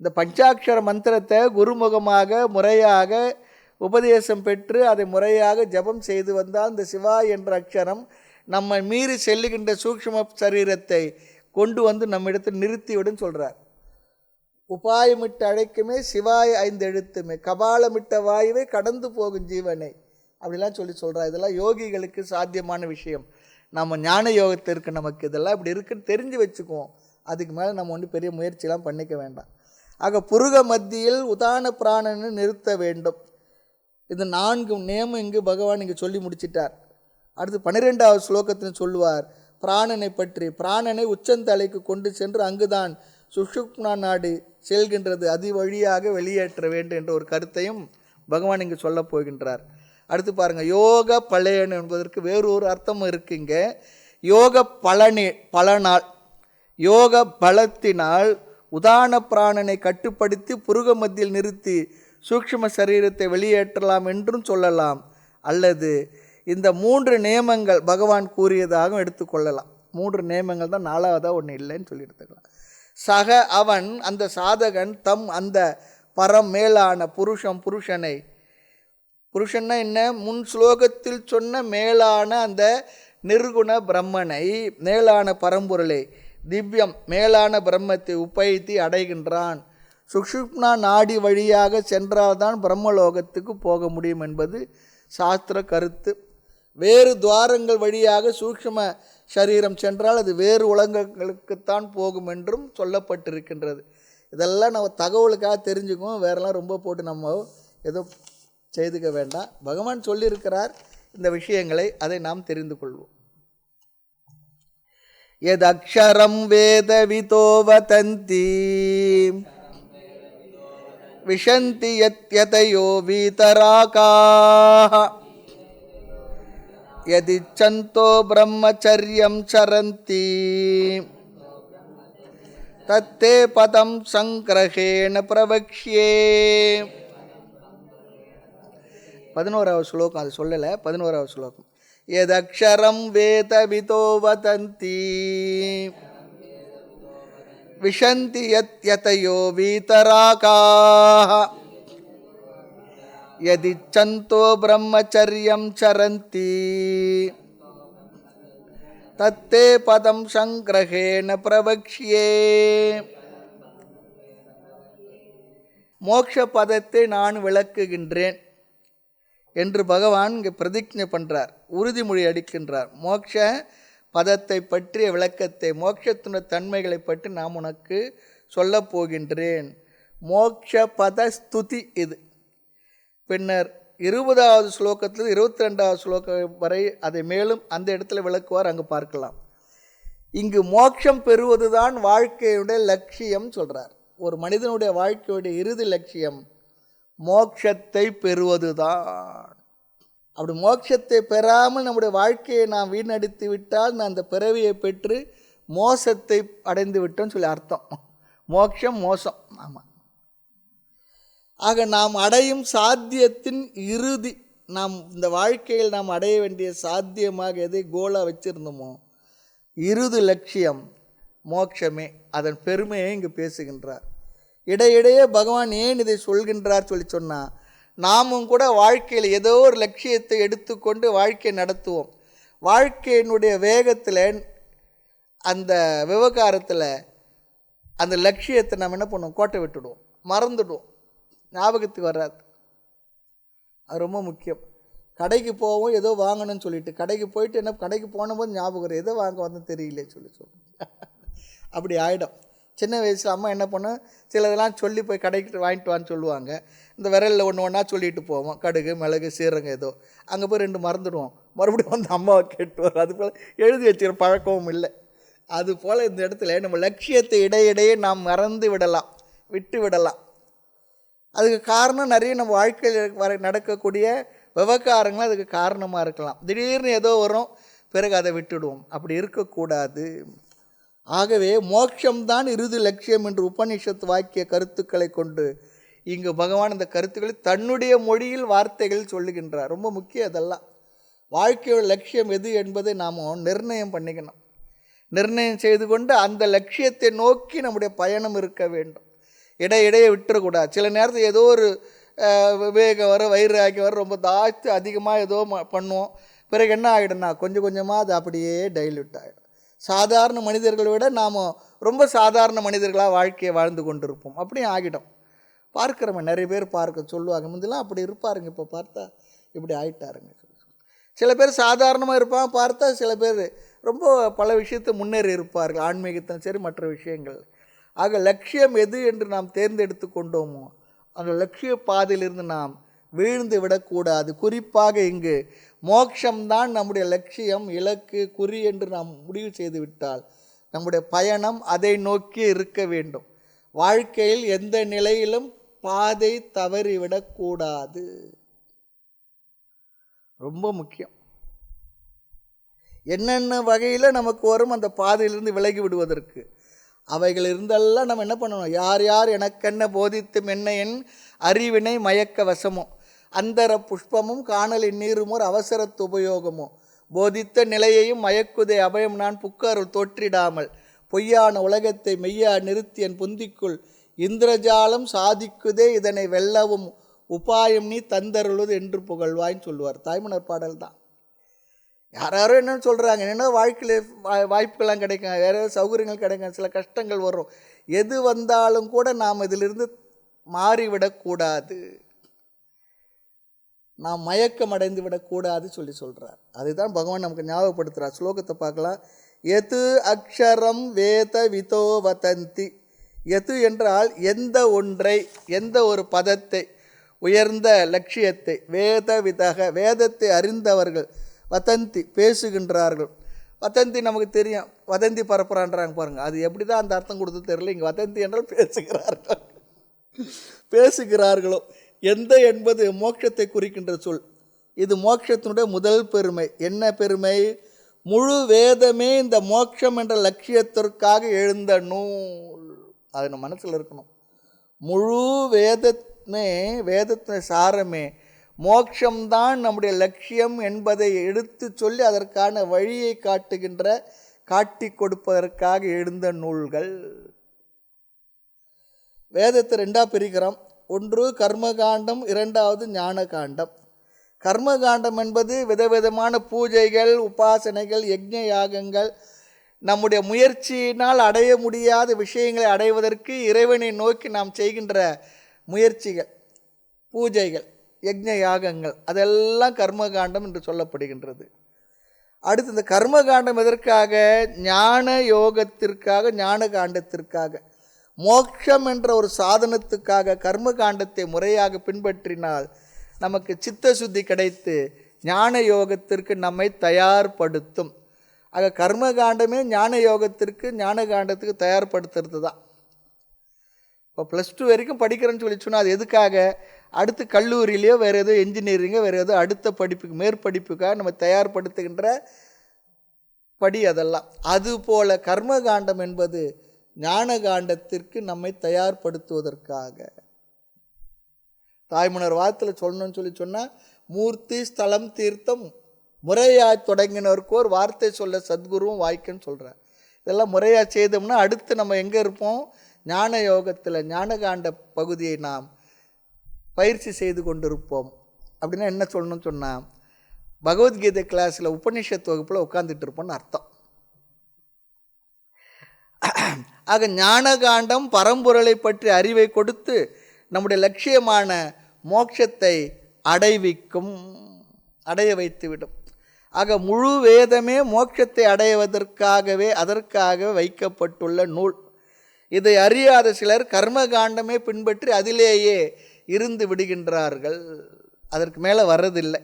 A: இந்த பஞ்சாட்சர மந்திரத்தை குருமுகமாக முறையாக உபதேசம் பெற்று அதை முறையாக ஜபம் செய்து வந்தால் இந்த சிவாய் என்ற அக்ஷரம் நம்மை மீறி செல்லுகின்ற சூக்ஷ்ம சரீரத்தை கொண்டு வந்து நம்மிடத்தில் நிறுத்திவிடும் சொல்கிறார். உபாயமிட்டு அழைக்குமே சிவாய் 5 எழுத்துமே, கபாலமிட்ட வாயுவை கடந்து போகும் ஜீவனை அப்படிலாம் சொல்கிறார். இதெல்லாம் யோகிகளுக்கு சாத்தியமான விஷயம். நம்ம ஞான யோகத்திற்கு நமக்கு இதெல்லாம் இப்படி இருக்குன்னு தெரிஞ்சு வச்சுக்குவோம். அதுக்கு மேலே நம்ம ஒன்றும் பெரிய முயற்சியெல்லாம் பண்ணிக்க வேண்டாம். ஆக புருக மத்தியில் உதான பிராணனை நிறுத்த வேண்டும். இந்த 4 நேமம் இங்கு பகவான் இங்கே சொல்லி முடிச்சிட்டார். அடுத்து 12வது ஸ்லோகத்தில் சொல்லுவார் பிராணனை பற்றி. பிராணனை உச்சந்தலைக்கு கொண்டு சென்று அங்குதான் சுஷுப்னா நாடு செல்கின்றது, அது வழியாக வெளியேற்ற வேண்டும் என்ற ஒரு கருத்தையும் பகவான் இங்கு சொல்ல போகின்றார். அடுத்து பாருங்கள், யோக பலன் என்பதற்கு வேறொரு அர்த்தமும் இருக்குங்க. யோக பலனால் யோக பலத்தினால் உதான பிராணனை கட்டுப்படுத்தி புருக மத்தியில் நிறுத்தி சூக்ஷ்ம சரீரத்தை வெளியேற்றலாம் என்றும் சொல்லலாம். அல்லது இந்த 3 நியமங்கள் பகவான் கூறியதாகவும் எடுத்துக்கொள்ளலாம். 3 நியமங்கள் தான், 4வதாக ஒன்று இல்லைன்னு சொல்லி எடுத்துக்கலாம். சக அவன், அந்த சாதகன், தம் அந்த பரம் மேலான புருஷனை, புருஷன்னா என்ன, முன் ஸ்லோகத்தில் சொன்ன மேலான அந்த நிர்குண பிரம்மனை, மேலான பரம்பொருளை, திவ்யம் மேலான பிரம்மத்தை உபயத்தி அடைகின்றான். சுஷுப்னா நாடி வழியாக சென்றால்தான் பிரம்மலோகத்துக்கு போக முடியும் என்பது சாஸ்திர கருத்து. வேறு துவாரங்கள் வழியாக சூக்ஷ்ம சரீரம் சென்றால் அது வேறு உலகங்களுக்குத்தான் போகும் என்றும் சொல்லப்பட்டிருக்கின்றது. இதெல்லாம் நம்ம தகவலுக்காக தெரிஞ்சுக்குவோம். வேறெல்லாம் ரொம்ப போட்டு நம்ம ஏதோ செய்துக்க வேண்டாம். பகவான் சொல்லியிருக்கிறார் இந்த விஷயங்களை, அதை நாம் தெரிந்து கொள்வோம். எத் அக்ஷரம் வேதவிதோ வதந்தி விஷந்தி யத்யதயோ வீதராகாः யதிச்சந்தோ பிரம்மச்சர்யம் சரந்தி தத்தே பதம் சங்கிரஹேண பிரவக்ஷ்யே. 11வது ஸ்லோகம், அது சொல்லலை. 11வது ஸ்லோகம், யதக்ஷரம் வேதவிதோ வதந்தி விஷந்தி யத்யதயோ வீதராகாः யதிச்சந்தோ பிரம்மச்சர்யம் சரந்தி தத்தே பதம் சங்கிரஹேண பிரவக்ஷ்யே. மோட்ச பதத்தை நான் விளக்குகின்றேன் என்று பகவான் இங்கே பிரதிஜ்ஞை பண்ணுறார், உறுதிமொழி அளிக்கின்றார். மோட்ச பதத்தை பற்றிய விளக்கத்தை, மோட்சத்தினுடைய தன்மைகளை பற்றி நான் உனக்கு சொல்லப் போகின்றேன். மோட்ச பத ஸ்துதி இது. பின்னர் 20வது ஸ்லோகத்தில் 22வது ஸ்லோகம் வரை அதை மேலும் அந்த இடத்துல விளக்குவார், அங்கு பார்க்கலாம். இங்கு மோட்சம் பெறுவது தான் வாழ்க்கையுடைய லட்சியம் சொல்கிறார். ஒரு மனிதனுடைய வாழ்க்கையுடைய இறுதி லட்சியம் மோட்சத்தை பெறுவது தான். அப்படி மோட்சத்தை பெறாமல் நம்முடைய வாழ்க்கையை நாம் வீணடித்து விட்டால் நான் அந்த பிறவியை பெற்று மோசத்தை அடைந்து விட்டோம்னு சொல்லி அர்த்தம். மோட்சம் மோசம். ஆமாம். ஆக நாம் அடையும் சாத்தியத்தின் இறுதி, நாம் இந்த வாழ்க்கையில் நாம் அடைய வேண்டிய சாத்தியமாக எதை கோலாக வச்சிருந்தோமோ இறுதி லட்சியம் மோட்சமே. அதன் பெருமையை இங்கு பேசுகின்றார். இடையிடையே பகவான் ஏன் இதை சொல்கின்றார் சொல்லி சொன்னால், நாமும் கூட வாழ்க்கையில் ஏதோ ஒரு லட்சியத்தை எடுத்துக்கொண்டு வாழ்க்கையை நடத்துவோம். வாழ்க்கையினுடைய வேகத்தில், அந்த விவகாரத்தில் அந்த லட்சியத்தை நம்ம என்ன பண்ணுவோம், கோட்டை விட்டுடுவோம், மறந்துடுவோம், ஞாபகத்துக்கு வராது. அது ரொம்ப முக்கியம். கடைக்கு போவோம், ஏதோ வாங்கணும்னு சொல்லிட்டு கடைக்கு போயிட்டு என்ன, கடைக்கு போனபோது ஞாபகம் வரும், எதோ வாங்க வந்து தெரியல சொல்லி அப்படி ஆகிடும். சின்ன வயசில் அம்மா என்ன பண்ணோம், சிலதெல்லாம் சொல்லி போய் கடைக்கு வாங்கிட்டு வான்னு சொல்லுவாங்க. இந்த விரலில் ஒன்று ஒன்றா சொல்லிட்டு போவோம், கடுகு மிளகு சீரகம் ஏதோ. அங்கே போய் 2 மறந்துடுவோம், மறுபடியும் வந்து அம்மாவை கேட்டு வரும். அது போல் எழுதி வச்சுக்கிற பழக்கமும் இல்லை. அதுபோல் இந்த இடத்துல நம்ம லட்சியத்தை இடையிடையே நாம் மறந்து விடலாம், விட்டு விடலாம். அதுக்கு காரணம் நிறைய நம்ம வாழ்க்கையில் நடக்கக்கூடிய விவகாரங்கள் அதுக்கு காரணமாக இருக்கலாம். திடீர்னு ஏதோ வரும், பிறகு அதை விட்டுடுவோம். அப்படி இருக்கக்கூடாது. ஆகவே மோட்சம்தான் இறுதி லட்சியம் என்று உபனிஷத் வாக்கிய கருத்துக்களை கொண்டு இங்கு பகவான் இந்த கருத்துக்களை தன்னுடைய மொழியில் வார்த்தைகள் சொல்லுகின்றார். ரொம்ப முக்கியம். அதெல்லாம் வாழ்க்கையோட லட்சியம் எது என்பதை நாம் நிர்ணயம் பண்ணிக்கணும். நிர்ணயம் செய்து கொண்டு அந்த லட்சியத்தை நோக்கி நம்முடைய பயணம் இருக்க வேண்டும். இடையிடையே விட்டுறக்கூடாது. சில நேரத்தில் ஏதோ ஒரு விவேகம் வர, வைராக்கியம் வர, ரொம்ப தாழ்த்து அதிகமாக ஏதோ பண்ணுவோம். பிறகு என்ன ஆகிடும்னா கொஞ்சம் கொஞ்சமாக அது அப்படியே டைல்யூட் ஆகிடும். சாதாரண மனிதர்களை விட நாம் ரொம்ப சாதாரண மனிதர்களாக வாழ்க்கையை வாழ்ந்து கொண்டு இருப்போம். அப்படியும் ஆகிடும். பார்க்குறோமே, நிறைய பேர் பார்க்க சொல்லுவாங்க, முந்தெல்லாம் அப்படி இருப்பாருங்க, இப்போ பார்த்தா இப்படி ஆயிட்டாருங்க. சில பேர் சாதாரணமாக இருப்பாங்க, பார்த்தா சில பேர் ரொம்ப பல விஷயத்தை முன்னேறி இருப்பார்கள், ஆன்மீகத்திலும் சரி மற்ற விஷயங்கள். ஆக லட்சியம் எது என்று நாம் தேர்ந்தெடுத்து கொண்டோமோ அந்த லட்சிய பாதையிலிருந்து நாம் வீழ்ந்து விடக்கூடாது. குறிப்பாக இங்கு மோட்சம்தான் நம்முடைய லட்சியம், இலக்கு, குறி என்று நாம் முடிவு செய்து விட்டால் நம்முடைய பயணம் அதை நோக்கி இருக்க வேண்டும். வாழ்க்கையில் எந்த நிலையிலும் பாதை தவறிவிடக்கூடாது, ரொம்ப முக்கியம். என்னென்ன வகையில் நமக்கு வரும் அந்த பாதையிலிருந்து விலகி விடுவதற்கு அவைகள் இருந்தெல்லாம் நம்ம என்ன பண்ணணும்? யார் யார் எனக்கென்ன போதித்தும் என்ன என் அறிவினை மயக்க வசமோ அந்தர புஷ்பமும் காணலின் நீருமோர் அவசரத்து உபயோகமோ போதித்த நிலையையும் மயக்குதே அபயம் நான் புக்காருள் தோற்றிடாமல் பொய்யான உலகத்தை மெய்யா நிறுத்தி என் புந்திக்குள் இந்திரஜாலம் சாதிக்குதே இதனை வெல்லவும் உபாயம் நீ தந்தருளுது என்று புகழ்வாய்ன்னு சொல்லுவார். தாய்மலர் பாடல் தான். யாரோ என்னென்னு சொல்கிறாங்க, என்னென்ன வாழ்க்கையில் வாய்ப்புகள்லாம் கிடைக்கும், வேறு ஏதாவது சௌகரியங்கள் கிடைக்கும், சில கஷ்டங்கள் வரும். எது வந்தாலும் கூட நாம் இதிலிருந்து மாறிவிடக்கூடாது, நாம் மயக்கம் அடைந்து விடக்கூடாது சொல்கிறார். அதுதான் பகவான் நமக்கு ஞாபகப்படுத்துகிறார். ஸ்லோகத்தை பார்க்கலாம். எது அக்ஷரம் வேத விதோ வதந்தி. எது என்றால் எந்த ஒன்றை, எந்த ஒரு பதத்தை, உயர்ந்த லட்சியத்தை, வேத விதக வேதத்தை அறிந்தவர்கள், வதந்தி பேசுகின்றார்கள். வதந்தி நமக்கு தெரியும், வதந்தி பரப்புறான்றாங்க பாருங்கள், அது எப்படி தான் அந்த அர்த்தம் கொடுத்து தெரியல. இங்கே வதந்தி என்றால் பேசுகிறார்கள், பேசுகிறார்களோ. எந்த என்பது மோட்சத்தை குறிக்கின்ற சொல். இது மோட்சத்தினுடைய முதல் பெருமை. என்ன பெருமை? முழு வேதமே இந்த மோட்சம் என்ற லட்சியத்திற்காக எழுந்த நூல். அது நம்ம மனசில் இருக்கணும். முழு வேதமே, வேதத்தின் சாரமே மோட்சம்தான் நம்முடைய லட்சியம் என்பதை எடுத்து சொல்லி அதற்கான வழியை காட்டுகின்ற, காட்டி கொடுப்பதற்காக எழுந்த நூல்கள். வேதத்தை ரெண்டாக பிரிக்கிறோம். ஒன்று கர்மகாண்டம், இரண்டாவது ஞான காண்டம். கர்மகாண்டம் என்பது விதவிதமான பூஜைகள், உபாசனைகள், யஜ்ஞ யாகங்கள், நம்முடைய முயற்சியினால் அடைய முடியாத விஷயங்களை அடைவதற்கு இறைவனை நோக்கி நாம் செய்கின்ற முயற்சிகள், பூஜைகள், யஜ்ஞ யாகங்கள், அதெல்லாம் கர்மகாண்டம் என்று சொல்லப்படுகின்றது. அடுத்து இந்த கர்மகாண்டம் எதற்காக? ஞான யோகத்திற்காக, ஞான காண்டத்திற்காக, மோட்சம் என்ற ஒரு சாதனத்துக்காக. கர்மகாண்டத்தை முறையாக பின்பற்றினால் நமக்கு சித்த சுத்தி கிடைத்து ஞான யோகத்திற்கு நம்மை தயார்படுத்தும். ஆக கர்மகாண்டமே ஞான யோகத்திற்கு, ஞான காண்டத்துக்கு தயார்படுத்துறது தான். இப்போ +2 வரைக்கும் படிக்கிறேன்னு சொல்லி சொன்னால் அது எதுக்காக? அடுத்து கல்லூரியிலையோ வேறு ஏதோ என்ஜினியரிங்கோ வேறு ஏதோ அடுத்த படிப்புக்கு, மேற்படிப்புக்காக நம்ம தயார்படுத்துகின்ற படி அதெல்லாம். அதுபோல் கர்மகாண்டம் என்பது ஞான காண்டத்திற்கு நம்மை தயார்படுத்துவதற்காக. தாய்மலர் வார்த்தையில் சொல்லணும்னு சொல்லி சொன்னால், மூர்த்தி ஸ்தலம் தீர்த்தம் முறையாக தொடங்கினருக்கு ஒரு வார்த்தை சொல்ல சத்குருவும் வாய்க்குன்னு சொல்கிறார். இதெல்லாம் முறையாக செய்தோம்னா அடுத்து நம்ம எங்கே இருப்போம்? ஞான யோகத்தில், ஞான காண்ட பகுதியை நாம் பயிற்சி செய்து கொண்டிருப்போம். அப்படின்னா என்ன சொல்லணும்னு சொன்னால், பகவத்கீதை கிளாஸில் உபநிஷத் வகுப்பில் உட்காந்துட்டு இருப்போம்னு அர்த்தம். ஆக ஞான காண்டம் பரம்பொருளை பற்றி அறிவை கொடுத்து நம்முடைய லட்சியமான மோட்சத்தை அடைவிக்கும், அடைய வைத்துவிடும். ஆக முழு வேதமே மோட்சத்தை அடைவதற்காகவே, அதற்காக வைக்கப்பட்டுள்ள நூல். இதை அறியாத சிலர் கர்மகாண்டமே பின்பற்றி அதிலேயே இருந்து விடுகின்றார்கள், அதற்கு மேலே வர்றதில்லை.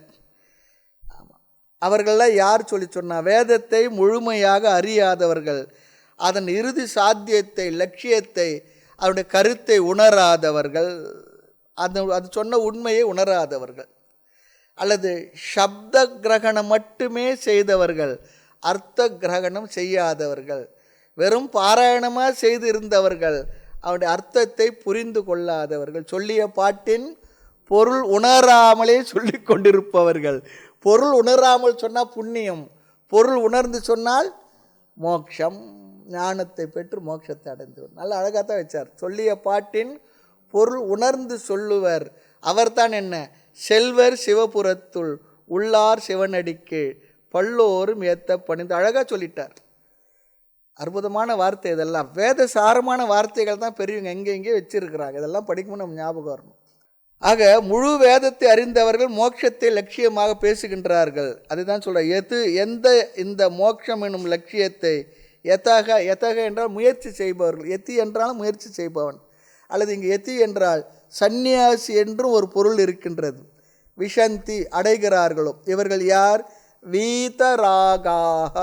A: ஆமாம், அவர்களெல்லாம் யார் சொல்லி சொன்னால், வேதத்தை முழுமையாக அறியாதவர்கள், அதன் இறுதி சாத்தியத்தை, லட்சியத்தை, அதனுடைய கருத்தை உணராதவர்கள், அது சொன்ன உண்மையை உணராதவர்கள், அல்லது சப்த கிரகணம் மட்டுமே செய்தவர்கள், அர்த்த கிரகணம் செய்யாதவர்கள், வெறும் பாராயணமாக செய்து இருந்தவர்கள், அவருடைய அர்த்தத்தை புரிந்து கொள்ளாதவர்கள், சொல்லிய பாட்டின் பொருள் உணராமலே சொல்லி கொண்டிருப்பவர்கள். பொருள் உணராமல் சொன்னால் புண்ணியம், பொருள் உணர்ந்து சொன்னால் மோட்சம். ஞானத்தை பெற்று மோட்சத்தை அடைந்து. நல்ல அழகாக தான் வச்சார். சொல்லிய பாட்டின் பொருள் உணர்ந்து சொல்லுவர் அவர்தான் என்ன? செல்வர் சிவபுரத்துள் உள்ளார் சிவனடிக்கு பல்லோரும் ஏத்த பணிந்து. அழகாக சொல்லிட்டார். அற்புதமான வார்த்தை இதெல்லாம். வேத சாரமான வார்த்தைகள் தான் பெரியவங்க எங்கே வச்சுருக்கிறாங்க. இதெல்லாம் படிக்கும்போது நம்ம ஞாபகம் வரணும். ஆக முழு வேதத்தை அறிந்தவர்கள் மோட்சத்தை லட்சியமாக பேசுகின்றார்கள். அதுதான் சொல்ற எந்த இந்த மோட்சம் என்னும் லட்சியத்தை எத்தக என்றால் முயற்சி செய்பவர்கள், எத்தி என்றாலும் முயற்சி செய்பவன், அல்லது இங்கு எத்தி என்றால் சந்நியாசி என்றும் ஒரு பொருள் இருக்கின்றது. விஷந்தி அடைகிறார்களோ இவர்கள் யார்? வீதராகாக.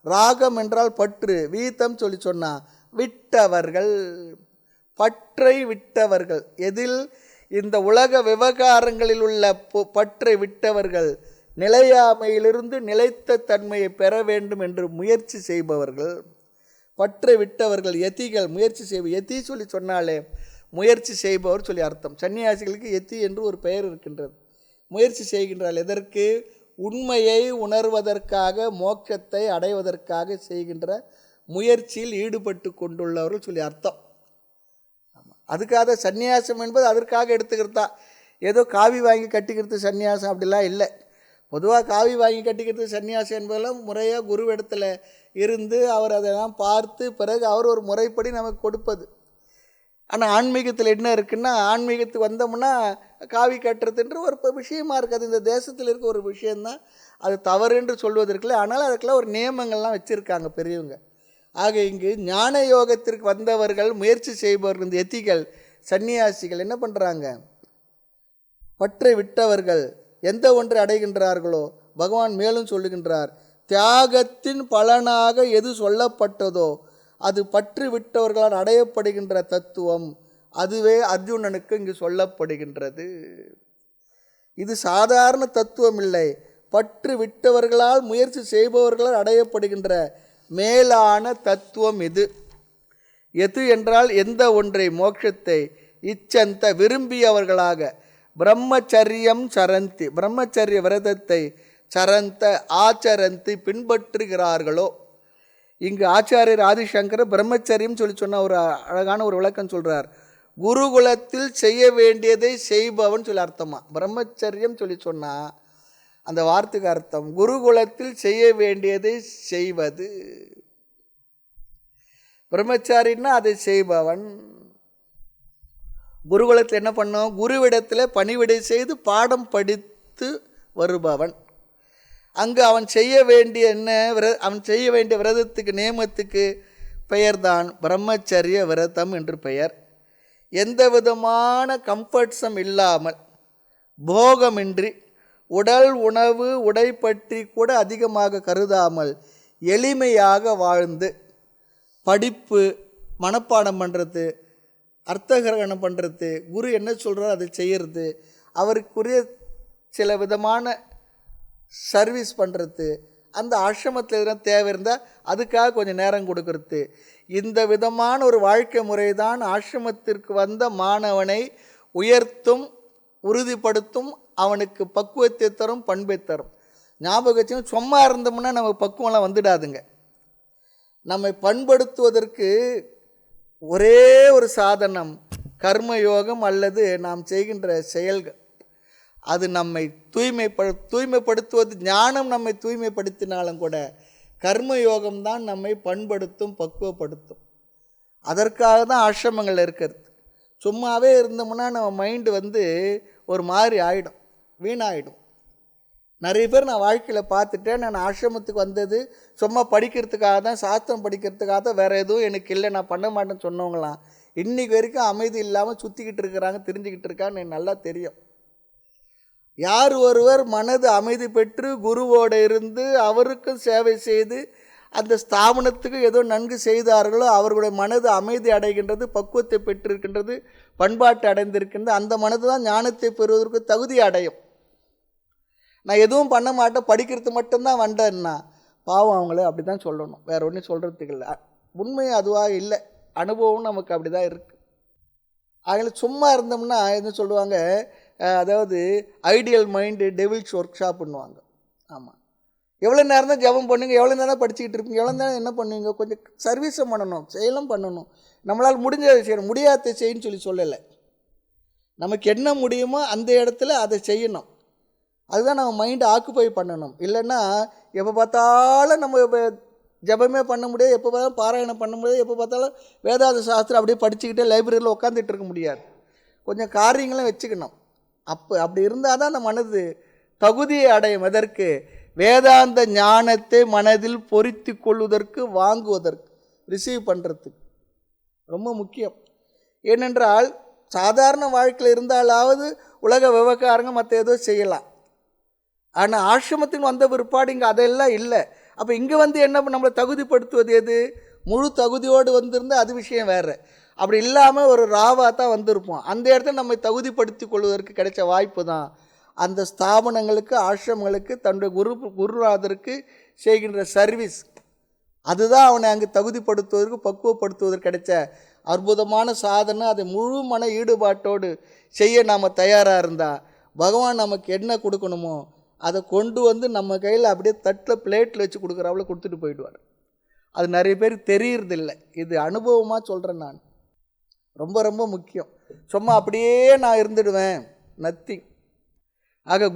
A: ராகம் என்றால் பற்று, வீதம் சொல்லி சொன்னால் விட்டவர்கள், பற்றை விட்டவர்கள். எதில்? இந்த உலக விவகாரங்களில் உள்ள பற்றை விட்டவர்கள், நிலையாமையிலிருந்து நிலைத்த தன்மையை பெற வேண்டும் என்று முயற்சி செய்பவர்கள், பற்றை விட்டவர்கள் யதிகள். முயற்சி யதி சொல்லி சொன்னாலே முயற்சி செய்பவர் சொல்லி அர்த்தம். சன்னியாசிகளுக்கு யதி என்று ஒரு பெயர் இருக்கின்றது. முயற்சி செய்கின்றால் எதற்கு? உண்மையை உணர்வதற்காக, மோட்சத்தை அடைவதற்காக செய்கின்ற முயற்சியில் ஈடுபட்டு கொண்டுள்ளவர்கள் சொல்லி அர்த்தம். அதுக்காக சந்நியாசம் என்பது அதற்காக எடுத்துக்கிறதா, ஏதோ காவி வாங்கி கட்டிக்கிறது சந்நியாசம் அப்படிலாம் இல்லை. பொதுவாக காவி வாங்கி கட்டிக்கிறது சன்னியாசம் என்பதெல்லாம் முறையாக குருவிடத்தில் இருந்து அவர் அதெல்லாம் பார்த்து பிறகு அவர் ஒரு முறைப்படி நமக்கு கொடுப்பது. ஆனால் ஆன்மீகத்தில் என்ன இருக்குன்னா, ஆன்மீகத்துக்கு வந்தோம்னா காவி கட்டுறதுன்ற ஒரு விஷயமா இருக்குது. அது இந்த தேசத்தில் இருக்க ஒரு விஷயந்தான், அது தவறு என்று சொல்வதற்குள்ள. ஆனால் அதுக்கெல்லாம் ஒரு நியமங்கள்லாம் வச்சுருக்காங்க பெரியவங்க. ஆக இங்கு ஞான யோகத்திற்கு வந்தவர்கள், முயற்சி செய்பவர்கள், இந்த எத்திகள் சன்னியாசிகள் என்ன பண்ணுறாங்க? பற்றை விட்டவர்கள் எந்த ஒன்றை அடைகின்றார்களோ பகவான் மேலும் சொல்லுகின்றார், தியாகத்தின் பலனாக எது சொல்லப்பட்டதோ அது பற்று விட்டவர்களால் அடையப்படுகின்ற தத்துவம், அதுவே அர்ஜுனனுக்கு இங்கு சொல்லப்படுகின்றது. இது சாதாரண தத்துவம் இல்லை, பற்று விட்டவர்களால் முயற்சி செய்பவர்களால் அடையப்படுகின்ற மேலான தத்துவம் இது. எது என்றால் எந்த ஒன்றை, மோட்சத்தை இச்சந்த விரும்பியவர்களாக, பிரம்மச்சரியம் சரந்தி, பிரம்மச்சரிய விரதத்தை சரந்த ஆச்சரந்தி பின்பற்றுகிறார்களோ. இங்கு ஆச்சாரியர் ஆதிசங்கர் பிரம்மச்சரியம் சொல்லி சொன்ன ஒரு அழகான ஒரு விளக்கம் சொல்கிறார். குருகுலத்தில் செய்ய வேண்டியதை செய்பவன் சொல்லி அர்த்தமா. பிரம்மச்சரியம் சொல்லி சொன்னால் அந்த வார்த்தைக்கு அர்த்தம் குருகுலத்தில் செய்ய வேண்டியதை செய்வது. பிரம்மச்சாரின்னா அதை செய்பவன். குருகுலத்தில் என்ன பண்ணோம்? குருவிடத்தில் பணிவிடை செய்து பாடம் படித்து வருபவன். அங்கு அவன் செய்ய வேண்டிய அவன் செய்ய வேண்டிய விரதத்துக்கு, நியமத்துக்கு பெயர்தான் பிரம்மச்சரிய விரதம் என்று பெயர். எந்த விதமான கம்ஃபர்ட்ஸும் இல்லாமல், போகமின்றி, உடல் உணவு உடை பற்றி கூட அதிகமாக கருதாமல் எளிமையாக வாழ்ந்து, படிப்பு மனப்பாடம் பண்ணுறது, அர்த்தகிரகணம் பண்ணுறது, குரு என்ன சொல்கிறாரோ அதை செய்கிறது, அவருக்குரிய சில விதமான சர்வீஸ் பண்ணுறது, அந்த ஆசிரமத்தில் எதுனா தேவை இருந்தால் அதுக்காக கொஞ்சம் நேரம் கொடுக்கறது, இந்த விதமான ஒரு வாழ்க்கை முறை தான் ஆசிரமத்திற்கு வந்த மாணவனை உயர்த்தும், உறுதிப்படுத்தும், அவனுக்கு பக்குவத்தை தரும், பண்பை தரும். ஞாபகம் சும்மா இருந்தோம்னா நம்ம பக்குவம்லாம் வந்துடாதுங்க. நம்மை பண்படுத்துவதற்கு ஒரே ஒரு சாதனம் கர்மயோகம் அல்லது நாம் செய்கின்ற செயல்கள். அது நம்மை தூய்மைப்படுத்துவது. ஞானம் நம்மை தூய்மைப்படுத்தினாலும் கூட கர்மயோகம்தான் நம்மை பண்படுத்தும், பக்குவப்படுத்தும். அதற்காக தான் ஆசிரமங்கள் இருக்கிறது. சும்மாவே இருந்தோம்னா நம்ம மைண்டு ஒரு மாதிரி ஆகிடும், வீணாகிடும். நிறைய பேர் நான் வாழ்க்கையில் பார்த்துட்டேன். நான் ஆசிரமத்துக்கு வந்தது சும்மா படிக்கிறதுக்காக தான், சாஸ்திரம் படிக்கிறதுக்காக தான், வேறு எதுவும் எனக்கு இல்லை, நான் பண்ண மாட்டேன்னு சொன்னவங்களாம் இன்றைக்கி வரைக்கும் அமைதி இல்லாமல் சுற்றிக்கிட்டு இருக்கிறாங்க, தெரிஞ்சுக்கிட்டு இருக்கான்னு எனக்கு நல்லா தெரியும். யார் ஒருவர் மனது அமைதி பெற்று குருவோடு இருந்து அவருக்கும் சேவை செய்து அந்த ஸ்தாபனத்துக்கு ஏதோ நன்கு செய்தார்களோ அவர்களுடைய மனது அமைதி அடைகின்றது, பக்குவத்தை பெற்றிருக்கின்றது, பண்பாட்டை அடைந்திருக்கின்றது. அந்த மனது தான் ஞானத்தை பெறுவதற்கு தகுதி அடையும். நான் எதுவும் பண்ண மாட்டேன், படிக்கிறது மட்டும்தான் வந்தேன்னா பாவம், அவங்களே அப்படி தான் சொல்லணும், வேறு ஒன்றும் சொல்கிறதுக்கு இல்லை. உண்மை அதுவாக இல்லை, அனுபவம் நமக்கு அப்படி தான் இருக்குது. அவங்கள சும்மா இருந்தோம்னா என்ன சொல்லுவாங்க, அதாவது ஐடியல் மைண்டு டெவில்ஸ் ஒர்க் ஷாப்புன்னுவாங்க. ஆமாம், எவ்வளோ நேரம் தான் ஜபம் பண்ணுங்க, எவ்வளோ நேரம் படிச்சுக்கிட்டு இருப்பீங்க, எவ்வளோ நேரம் என்ன பண்ணுவீங்க, கொஞ்சம் சர்வீஸும் பண்ணணும், செயலும் பண்ணணும். நம்மளால் முடிஞ்சதை செய்யணும், முடியாத செய்யணும்னு சொல்லலை. நமக்கு என்ன முடியுமோ அந்த இடத்துல அதை செய்யணும். அதுதான் நம்ம மைண்டை ஆக்குப்பை பண்ணணும். இல்லைன்னா எப்போ பார்த்தாலும் நம்ம ஜபமே பண்ண முடியாது, எப்போ பார்த்தாலும் பாராயணம் பண்ண முடியாது, எப்போ பார்த்தாலும் வேதாந்த சாஸ்திரம் அப்படியே படிச்சுக்கிட்டே லைப்ரரியில் உட்காந்துட்டு இருக்க முடியாது. கொஞ்சம் காரியங்களும் வச்சுக்கணும். அப்படி இருந்தால் தான் அந்த மனது தகுதியை அடையும். எதற்கு? வேதாந்த ஞானத்தை மனதில் பொருத்தி கொள்வதற்கு, வாங்குவதற்கு, ரிசீவ் பண்ணுறதுக்கு ரொம்ப முக்கியம். ஏனென்றால் சாதாரண வாழ்க்கையில் இருந்தாலாவது உலக விவகாரங்க மற்ற ஏதோ செய்யலாம். ஆனால் ஆசிரமத்துக்கு வந்த பிற்பாடு இங்கே அதெல்லாம் இல்லை. அப்போ இங்கே வந்து என்ன நம்மளை தகுதிப்படுத்துவது எது? முழு தகுதியோடு வந்திருந்தால் அது விஷயம் வேறு. அப்படி இல்லாமல் ஒரு ராவாக தான் வந்திருப்போம். அந்த இடத்துல நம்மை தகுதிப்படுத்தி கொள்வதற்கு கிடைச்ச வாய்ப்பு தான் அந்த ஸ்தாபனங்களுக்கு, ஆசிரமங்களுக்கு, தன்னுடைய குருநாதருக்கு செய்கின்ற சர்வீஸ். அதுதான் அவனை அங்கு தகுதிப்படுத்துவதற்கு, பக்குவப்படுத்துவதற்கு கிடைச்ச அற்புதமான சாதனை. அதை முழு மன ஈடுபாட்டோடு செய்ய நாம் தயாராக இருந்தால் பகவான் நமக்கு என்ன கொடுக்கணுமோ அதை கொண்டு வந்து நம்ம கையில் அப்படியே தட்டில் பிளேட்டில் வச்சு கொடுக்குறாப்புல கொடுத்துட்டு போயிடுவார். அது நிறைய பேருக்கு தெரியறதில்லை. இது அனுபவமாக சொல்கிறேன் நான். ரொம்ப ரொம்ப முக்கியம். சும்மா அப்படியே நான் இருந்துடுவேன், நத்திங். ஆக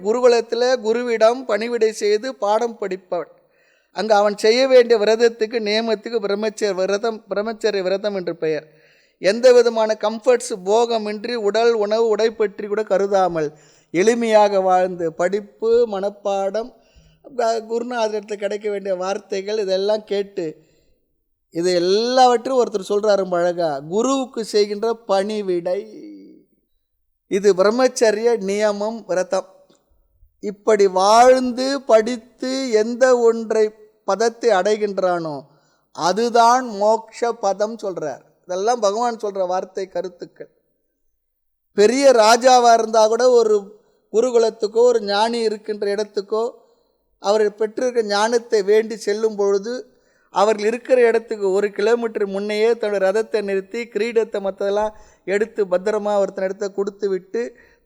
A: குருகுலத்தில் குருவிடம் பணிவிடை செய்து பாடம் படிப்பவன். அங்கே அவன் செய்ய வேண்டிய விரதத்துக்கு, நியமத்துக்கு பிரம்மச்சரிய விரதம் என்று பெயர். எந்த விதமான கம்ஃபர்ட்ஸ், போகமின்றி, உடல் உணவு உடை பற்றி கூட கருதாமல் எளிமையாக வாழ்ந்து படிப்பு, மனப்பாடம், குருநாதரத்தில் கிடைக்க வேண்டிய வார்த்தைகள் இதெல்லாம் கேட்டு, இது எல்லாவற்றும் ஒருத்தர் சொல்கிறாரு அழகா, குருவுக்கு செய்கின்ற பணிவிடை. இது பிரம்மச்சரிய நியமம், விரதம். இப்படி வாழ்ந்து படித்து எந்த ஒன்றை பதத்தை அடைகின்றானோ அதுதான் மோட்ச பதம் சொல்கிறார். இதெல்லாம் பகவான் சொல்கிற வார்த்தை, கருத்துக்கள். பெரிய ராஜாவாக இருந்தால் கூட ஒரு குருகுலத்துக்கோ ஒரு ஞானி இருக்கின்ற இடத்துக்கோ அவர் பெற்றிருக்க ஞானத்தை வேண்டி செல்லும் பொழுது அவர்கள் இருக்கிற இடத்துக்கு 1 கிலோமீட்டர் முன்னையே தன்னுடைய ரதத்தை நிறுத்தி கிரீடத்தை மற்றதெல்லாம் எடுத்து பத்திரமா ஒருத்தன் இடத்த கொடுத்து விட்டு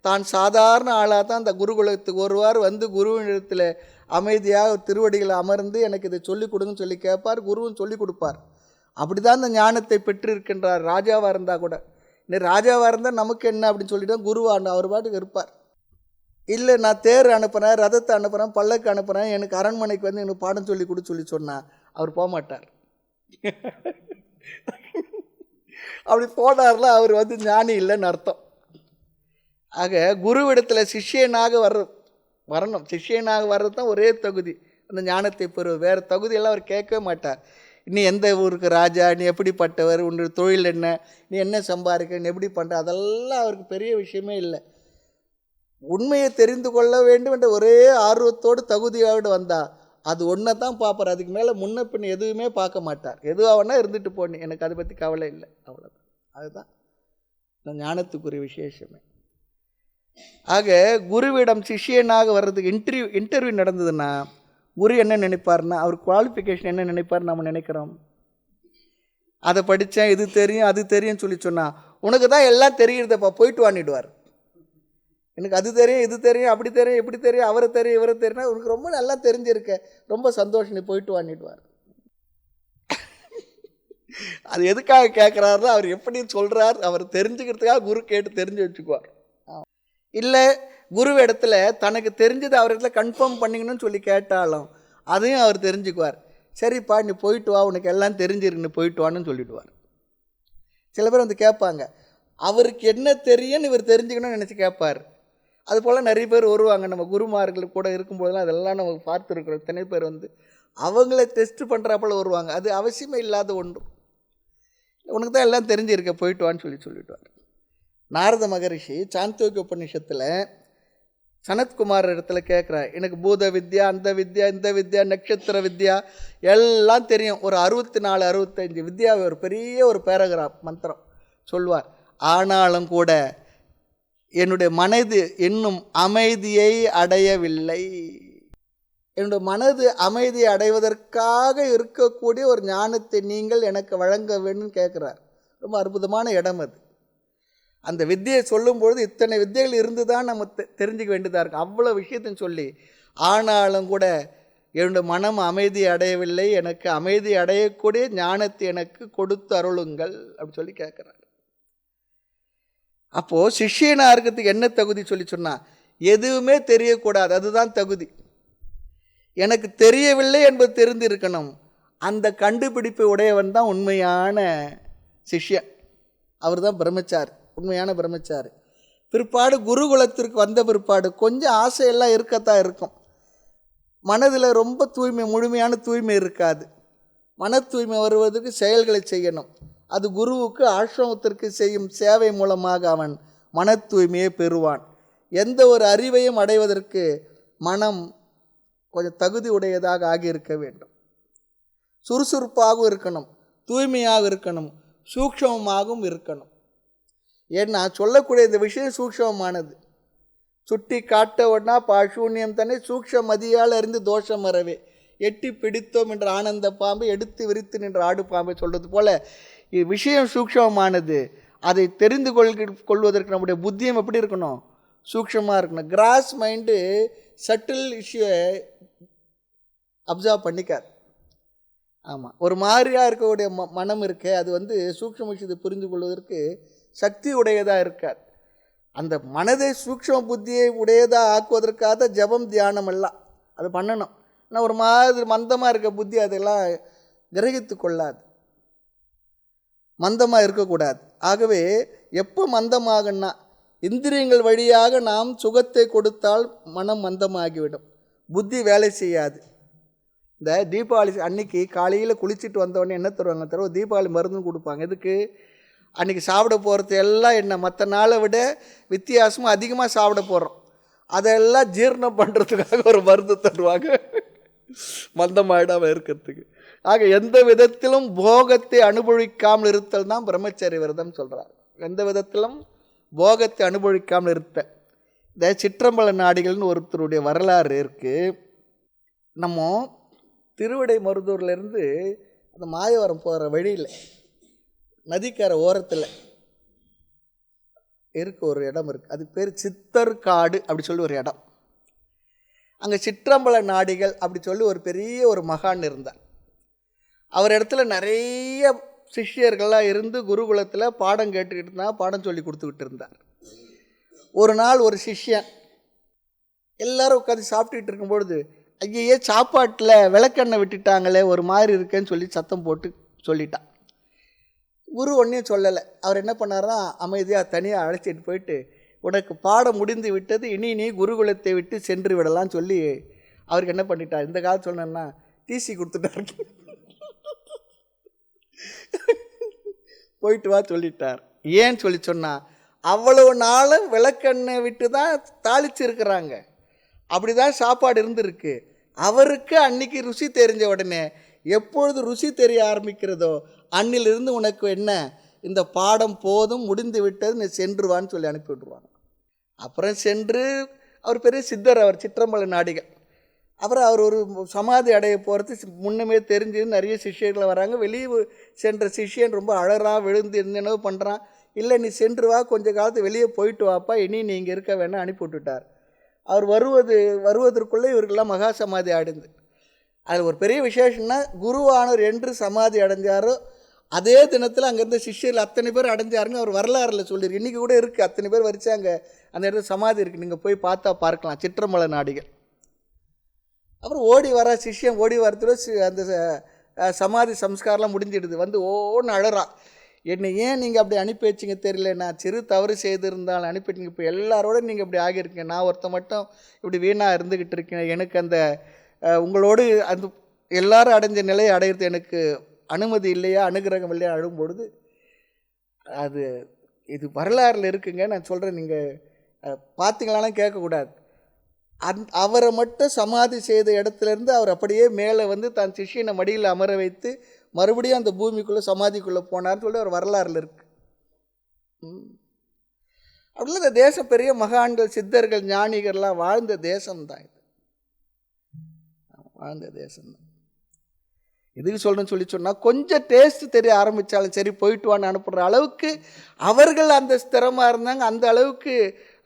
A: தான் சாதாரண ஆளாக தான் அந்த குருகுலத்துக்கு வருவார். வந்து குருவினிடத்தில் அமைதியாக திருவடிகளை அமர்ந்து எனக்கு இதை சொல்லிக் கொடுங்கன்னு சொல்லி கேட்பார். குருவும் சொல்லிக் கொடுப்பார். அப்படி தான் அந்த ஞானத்தை பெற்றிருக்கின்றார். ராஜாவாக இருந்தால் கூட. இன்னும் ராஜாவாக இருந்தால் நமக்கு என்ன அப்படின்னு சொல்லிட்டு குருவாண்ட அவர் பாட்டுக்கு இருப்பார். இல்லை நான் தேர் அனுப்புகிறேன், ரதத்தை அனுப்புகிறேன், பல்லக்கு அனுப்புகிறேன், எனக்கு அரண்மனைக்கு வந்து எனக்கு பாடம் சொல்லி கொடு சொல்லி சொன்னால் அவர் போக மாட்டார். அப்படி போனார்ல அவர் வந்து ஞானி இல்லைன்னு அர்த்தம். ஆக குருவிடத்தில் சிஷ்யனாக வரணும். சிஷ்யனாக வர்றது தான் ஒரே தகுதி, அந்த ஞானத்தை பெறுவது. வேறு தகுதியெல்லாம் அவர் கேட்கவே மாட்டார். நீ எந்த ஊருக்கு ராஜா, நீ எப்படிப்பட்டவர், உன்னுடைய தொழில் என்ன, நீ என்ன சம்பாதிக்க, நீ எப்படி பண்ணுற, அதெல்லாம் அவருக்கு பெரிய விஷயமே இல்லை. உண்மையை தெரிந்து கொள்ள வேண்டும் என்ற ஒரே ஆர்வத்தோடு தகுதியோடு வந்தால் அது ஒன்றை தான் பார்ப்பார். அதுக்கு மேலே முன்ன பின் எதுவுமே பார்க்க மாட்டார். எதுவாகனா இருந்துட்டு போனேன், எனக்கு அதை பற்றி கவலை இல்லை, அவ்வளோதான். அதுதான் இந்த ஞானத்துக்குரிய விசேஷமே. ஆக குருவிடம் சிஷியனாக வர்றதுக்கு இன்டர்வியூ நடந்ததுன்னா குரு என்ன நினைப்பார்னா, அவர் குவாலிஃபிகேஷன் என்ன நினைப்பார் நம்ம நினைக்கிறோம். அதை படித்தேன், இது தெரியும் அது தெரியும் சொல்லி சொன்னால் உனக்கு தான் எல்லாம் தெரியுறதப்பா, போயிட்டு வாங்கிடுவார். எனக்கு அது தெரியும் இது தெரியும் அப்படி தெரியும் இப்படி தெரியும் அவரை தெரியும் இவரை தெரியும்னா உனக்கு ரொம்ப நல்லா தெரிஞ்சிருக்க, ரொம்ப சந்தோஷம், நீ போயிட்டு வாங்கிடுவார். அது எதுக்காக கேட்குறாரு, அவர் எப்படி சொல்கிறார் அவர் தெரிஞ்சுக்கிறதுக்காக குரு கேட்டு தெரிஞ்சு வச்சுக்குவார். இல்லை குரு இடத்துல தனக்கு தெரிஞ்சது அவர் இடத்துல கன்ஃபார்ம் பண்ணிக்கணும்னு சொல்லி கேட்டாலும் அதையும் அவர் தெரிஞ்சுக்குவார். சரிப்பா நீ போயிட்டு வா, உனக்கு எல்லாம் தெரிஞ்சிருக்கு, நீ போயிட்டு வான்னு சொல்லிவிடுவார். சில பேர் வந்து கேட்பாங்க, அவருக்கு என்ன தெரியும்னு இவர் தெரிஞ்சுக்கணும்னு நினச்சி கேட்பார். அதுபோல் நிறைய பேர் வருவாங்க, நம்ம குருமார்கள் கூட இருக்கும்போதெல்லாம் அதெல்லாம் நம்ம பார்த்துருக்குறோம். இத்தனை பேர் வந்து அவங்கள டெஸ்ட் பண்ணுறாப்போல வருவாங்க. அது அவசியமே இல்லாத ஒன்று. உனக்கு தான் எல்லாம் தெரிஞ்சிருக்க, போயிட்டு வான்னு சொல்லிவிடுவார். நாரத மகரிஷி சாந்தோக்கிய உபநிஷத்தில் சனத்குமார் இடத்துல கேட்குறார், எனக்கு பூத வித்யா, அந்த வித்யா, இந்த வித்யா, நட்சத்திர வித்யா எல்லாம் தெரியும். ஒரு 64 65 வித்யாவை ஒரு பெரிய ஒரு பேராகிராஃப் மந்திரம் சொல்வார். ஆனாலும் கூட என்னுடைய மனது இன்னும் அமைதியை அடையவில்லை. என்னுடைய மனது அமைதியை அடைவதற்காக இருக்கக்கூடிய ஒரு ஞானத்தை நீங்கள் எனக்கு வழங்க வேணும்னு கேட்குறார். ரொம்ப அற்புதமான இடம் அது. அந்த வித்தியை சொல்லும்பொழுது இத்தனை வித்தியைகள் இருந்து தான் நம்ம தெரிஞ்சுக்க வேண்டியதாக இருக்கும். அவ்வளோ விஷயத்தையும் சொல்லி ஆனாலும் கூட என்னுடைய மனம் அமைதி அடையவில்லை, எனக்கு அமைதி அடையக்கூடிய ஞானத்தை எனக்கு கொடுத்து அருளுங்கள் அப்படி சொல்லி கேட்குறார். அப்போது சிஷ்யனாக இருக்கிறதுக்கு என்ன தகுதி சொல்லி சொன்னால், எதுவுமே தெரியக்கூடாது, அதுதான் தகுதி. எனக்கு தெரியவில்லை என்பது தெரிந்து இருக்கணும். அந்த கண்டுபிடிப்பை உடையவன் தான் உண்மையான சிஷ்யன். அவர் தான் பிரம்மச்சாரி, உண்மையான பிரம்மச்சாரி. பிற்பாடு குருகுலத்திற்கு வந்த பிற்பாடு கொஞ்சம் ஆசையெல்லாம் இருக்கத்தான் இருக்கும். மனதில் ரொம்ப தூய்மை, முழுமையான தூய்மை இருக்காது. மன தூய்மை வருவதற்கு செயல்களை செய்யணும். அது குருவுக்கு ஆசிரமத்திற்கு செய்யும் சேவை மூலமாக அவன் மன தூய்மையை பெறுவான். எந்த ஒரு அறிவையும் அடைவதற்கு மனம் கொஞ்சம் தகுதி உடையதாக ஆகியிருக்க வேண்டும். சுறுசுறுப்பாகவும் இருக்கணும், தூய்மையாக இருக்கணும், சூக்ஷமமாகவும் இருக்கணும். ஏன்னா சொல்லக்கூடிய இந்த விஷயம் சூக்ஷமமானது. சுட்டி காட்ட ஒன்னா பாஷூன்யம் தன்னை சூக்ஷ மதியால் அறிந்து தோஷம் வரவே எட்டி பிடித்தோம் என்ற ஆனந்த பாம்பை எடுத்து விரித்து நின்ற ஆடு பாம்பை சொல்கிறது போல விஷயம் சூக்ஷமமானது. அதை தெரிந்து கொள்வதற்கு நம்முடைய புத்தியம் எப்படி இருக்கணும்? சூக்ஷமாக இருக்கணும். கிராஸ் மைண்டு சட்டில் இஷ்யூவை அப்சர்வ் பண்ணிக்காது. ஆமாம், ஒரு மாதிரியாக இருக்கக்கூடிய மனம் இருக்கே, அது சூக்ஷம விஷயத்தை புரிந்து கொள்வதற்கு சக்தி உடையதாக இருக்காது. அந்த மனதை சூக்ஷம புத்தியை உடையதாக ஆக்குவதற்காக ஜபம் தியானம் எல்லாம் அது பண்ணணும். ஆனால் ஒரு மாதிரி மந்தமாக இருக்க புத்தி அதெல்லாம் கிரகித்து கொள்ளாது, மந்தமாக இருக்கக்கூடாது. ஆகவே எப்போ மந்தமாகன்னா இந்திரியங்கள் வழியாக நாம் சுகத்தை கொடுத்தால் மனம் மந்தமாகிவிடும், புத்தி வேலை செய்யாது. இந்த தீபாவளி அன்னைக்கு காலையில் குளிச்சுட்டு வந்தவொடனே என்ன தருவாங்க தருவோம்? தீபாவளி மருந்தும் கொடுப்பாங்க. எதுக்கு? அன்றைக்கி சாப்பிட போகிறது எல்லாம் என்ன மற்ற நாளை விட வித்தியாசமாக அதிகமாக சாப்பிட போகிறோம், அதெல்லாம் ஜீரணம் பண்ணுறதுக்காக ஒரு மருந்து தருவாங்க மந்தமாயிடாமல் இருக்கிறதுக்கு. ஆக எந்த விதத்திலும் போகத்தை அனுபவிக்காமல் இருத்தல் தான் பிரம்மச்சரிய விரதம் சொல்கிறார். எந்த விதத்திலும் போகத்தை அனுபவிக்காமல் இருத்த. இந்த சிற்றம்பல நாடிகள்னு ஒருத்தருடைய வரலாறு இருக்குது. நம்ம திருவிடை மருதூர்லேருந்து அந்த மாயவரம் போகிற வழியில் நதிக்கரை ஓரத்தில் இருக்க ஒரு இடம் இருக்குது. அது பேர் சித்தர்காடு அப்படி சொல்லி ஒரு இடம். அங்கே சிற்றம்பல நாடிகள் அப்படி சொல்லி ஒரு பெரிய ஒரு மகான் இருந்தார். அவர் இடத்துல நிறைய சிஷ்யர்கள்லாம் இருந்து குருகுலத்தில் பாடம் கேட்டுக்கிட்டு இருந்தால் பாடம் சொல்லி கொடுத்துக்கிட்டு இருந்தார். ஒரு நாள் ஒரு சிஷ்யன் எல்லோரும் உட்காந்து சாப்பிட்டுக்கிட்டு இருக்கும்பொழுது, ஐயே சாப்பாட்டில் விளக்கெண்ணெய் விட்டுட்டாங்களே ஒரு மாதிரி இருக்கேன்னு சொல்லி சத்தம் போட்டு சொல்லிட்டான். குரு ஒன்றையும் சொல்லலை. அவர் என்ன பண்ணார்னா அமைதியாக தனியாக அழைச்சிட்டு போயிட்டு, உனக்கு பாடம் முடிந்து விட்டது, இனி நீ குருகுலத்தை விட்டு சென்று விடலான்னு சொல்லி அவருக்கு என்ன பண்ணிட்டார்? இந்த காலம் சொன்னேன்னா டிசி கொடுத்துட்டார், போயிட்டு வா சொல்லிட்டார். ஏன்னு சொல்லி சொன்னால் அவ்வளவு நாளும் விளக்கெண்ணெய் விட்டு தான் தாளிச்சிருக்கிறாங்க, அப்படி தான் சாப்பாடு இருந்திருக்கு. அவருக்கு அன்னைக்கு ருசி தெரிஞ்ச உடனே எப்பொழுது ருசி தெரிய ஆரம்பிக்கிறதோ அன்னிலிருந்து உனக்கு என்ன இந்த பாடம் போதும் முடிந்து விட்டது, நீ சென்றுவான்னு சொல்லி அனுப்பி விட்ருவாங்க. அப்புறம் சென்று அவர் பெரிய சித்தர், அவர் சிற்றம்பல நாடிகள். அப்புறம் அவர் ஒரு சமாதி அடைய போகிறது முன்னமே தெரிஞ்சு நிறைய சிஷ்யர்களை வராங்க. வெளியே சென்ற சிஷ்யன் ரொம்ப அழறான், விழுந்து என்னென்னவோ பண்ணுறான். இல்லை நீ சென்று வா, கொஞ்ச காலத்து வெளியே போயிட்டு வாப்பா, இனி நீ இங்கே இருக்க வேணாம் அனுப்பி விட்டுட்டார். அவர் வருவதற்குள்ளே இவருக்கெல்லாம் மகா சமாதி அடைந்து. அதில் ஒரு பெரிய விசேஷம்னா குருவானவர் என்று சமாதி அடைஞ்சாரோ அதே தினத்தில் அங்கேருந்து சிஷ்யர்கள் அத்தனை பேர் அடைஞ்சாருங்க. அவர் வரலாறுல சொல்லியிருக்கு. இன்றைக்கி கூட இருக்குது, அத்தனை பேர் வரிச்சாங்க அந்த இடத்துல சமாதி இருக்குது, நீங்கள் போய் பார்த்தா பார்க்கலாம், சிற்றம்பல நாடிகள். அப்புறம் ஓடி வர சிஷ்யன் ஓடி வரத்துல அந்த சமாதி சம்ஸ்காரம்லாம் முடிஞ்சிடுது. வந்து ஓன்னு அழறான், என்னை ஏன் நீங்கள் அப்படி அனுப்பி வச்சிங்க தெரியல, நான் சிறு தவறு செய்திருந்தாலும் அனுப்பிட்டீங்க, இப்போ எல்லாரோட நீங்கள் இப்படி ஆகியிருக்கீங்க, நான் ஒருத்த மட்டும் இப்படி வீணாக இருந்துக்கிட்டு இருக்கேன், எனக்கு அந்த உங்களோடு அந்த எல்லாரும் அடைஞ்ச நிலையை அடையிறது எனக்கு அனுமதி இல்லையா, அனுகிரகம் இல்லையா அழும்பொழுது, அது இது வரலாறில் இருக்குங்க, நான் சொல்கிறேன், நீங்கள் பார்த்தீங்களாலாம் கேட்கக்கூடாது. அவரை மட்டும் சமாதி செய்த இடத்துலேருந்து அவர் அப்படியே மேலே வந்து தான் சிஷ்யனை மடியில் அமர வைத்து மறுபடியும் அந்த பூமிக்குள்ளே சமாதிக்குள்ளே போனார்னு சொல்லி ஒரு வரலாறில் இருக்குது. அப்படிலாம் இந்த தேசம் பெரிய மகான்கள், சித்தர்கள், ஞானிகள்லாம் வாழ்ந்த தேசம்தான் இது, வாழ்ந்த தேசம்தான். எதுக்கு சொல்கிறேன்னு சொல்லி சொன்னால், கொஞ்சம் டேஸ்ட் தெரிய ஆரம்பித்தாலும் சரி போயிட்டு வான்னு அனுப்புகிற அளவுக்கு அவர்கள் அந்த ஸ்திரமாக இருந்தாங்க. அந்த அளவுக்கு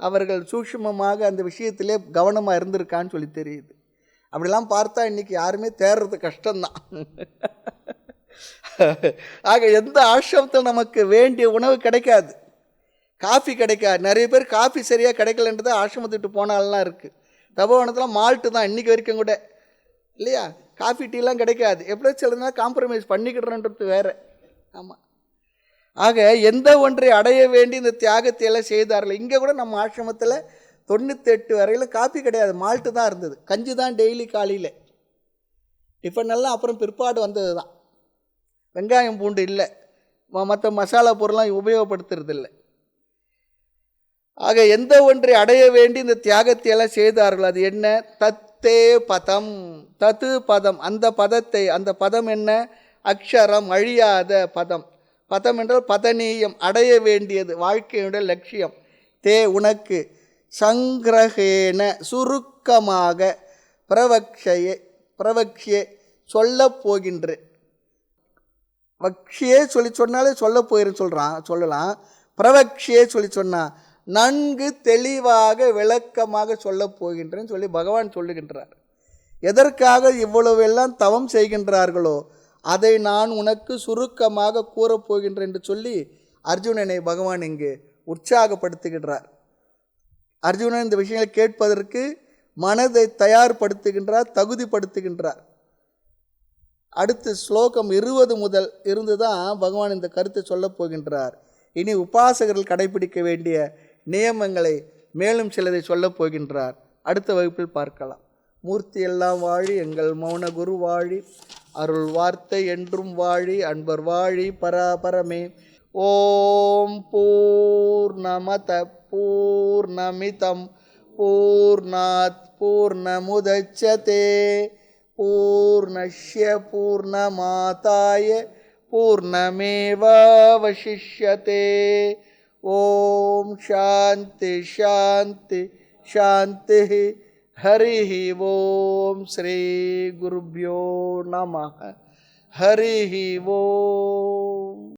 A: அவர்கள் சூக்ஷ்மமாக அந்த விஷயத்திலே கவனமாக இருந்திருக்கான்னு சொல்லி தெரியுது. அப்படிலாம் பார்த்தா இன்றைக்கி யாருமே தேர்றது கஷ்டம்தான். ஆக எந்த ஆசிரமத்தில் நமக்கு வேண்டிய உணவு கிடைக்காது, காஃபி கிடைக்காது. நிறைய பேர் காஃபி சரியாக கிடைக்கலன்றது ஆசிரமத்துட்டு போனாலாம் இருக்குது. தபோவனத்தில் மால்ட்டு தான் இன்றைக்கி வரைக்கும் கூட இல்லையா, காஃபி டீலாம் கிடைக்காது. எப்படியோ சிலதுனா காம்ப்ரமைஸ் பண்ணிக்கிடுறன்றது வேறு. ஆமாம், ஆக எந்த ஒன்றை அடைய வேண்டி இந்த தியாகத்தை எல்லாம் செய்தார்கள். இங்கே கூட நம்ம ஆசிரமத்தில் 98 வரையில் காப்பி கிடையாது, மால்ட்டு தான் இருந்தது. கஞ்சி தான் டெய்லி காலையில். டிஃபன் எல்லாம் அப்புறம் பிற்பாடு வந்தது தான். வெங்காயம் பூண்டு இல்லை, மற்ற மசாலா பொருள்லாம் உபயோகப்படுத்துறதில்லை. ஆக எந்த ஒன்றை அடைய வேண்டி இந்த தியாகத்தை எல்லாம் செய்தார்கள். அது என்ன? தத்தே பதம். தத்து பதம், அந்த பதத்தை, அந்த பதம் என்ன? அக்ஷரம், அழியாத பதம். பதம் என்றால் பதனீயம், அடைய வேண்டியது, வாழ்க்கையுடைய லட்சியம். தே உனக்கு, சங்கிரகேன சுருக்கமாக, பிரவக்ஷே சொல்லப் போகின்றேன். வக்ஷியே சொல்லி சொன்னாலே சொல்ல போயிருந்து சொல்லலாம். பிரவக்ஷியே சொல்லி சொன்னால் நன்கு தெளிவாக விளக்கமாக சொல்லப் போகின்றேன்னு சொல்லி பகவான் சொல்லுகின்றார். எதற்காக இவ்வளவெல்லாம் தவம் செய்கின்றார்களோ அதை நான் உனக்கு சுருக்கமாக கூறப்போகின்றேன் என்று சொல்லி அர்ஜுனனை பகவான் இங்கு உற்சாகப்படுத்துகின்றார். அர்ஜுனன் இந்த விஷயங்களை கேட்பதற்கு மனதை தயார்படுத்துகின்றார், தகுதிப்படுத்துகின்றார். அடுத்து ஸ்லோகம் 20 முதல் இருந்து தான் பகவான் இந்த கருத்தை சொல்லப் போகின்றார். இனி உபாசகர்கள் கடைபிடிக்க வேண்டிய நியமங்களை மேலும் சிலதை சொல்லப் போகின்றார். அடுத்த வகுப்பில் பார்க்கலாம். மூர்த்தி எல்லாம் வாழி, எங்கள் மௌன குரு வாழி, அருள் வார்த்தை என்றும் வாழி, அன்பர் வாழி பராபரமே. ஓம் பூர்ணமத பூர்ணமிதம் பூர்ணாத் பூர்ணமுதச்யதே பூர்ணஸ்ய பூர்ணமாதாய பூர்ணமேவாவசிஷ்யதே. ஓம் சாந்தி சாந்தி சாந்தி. ஹரி ஓம். ஸ்ரீ குருப்யோ நமः. ஹரி ஓம்.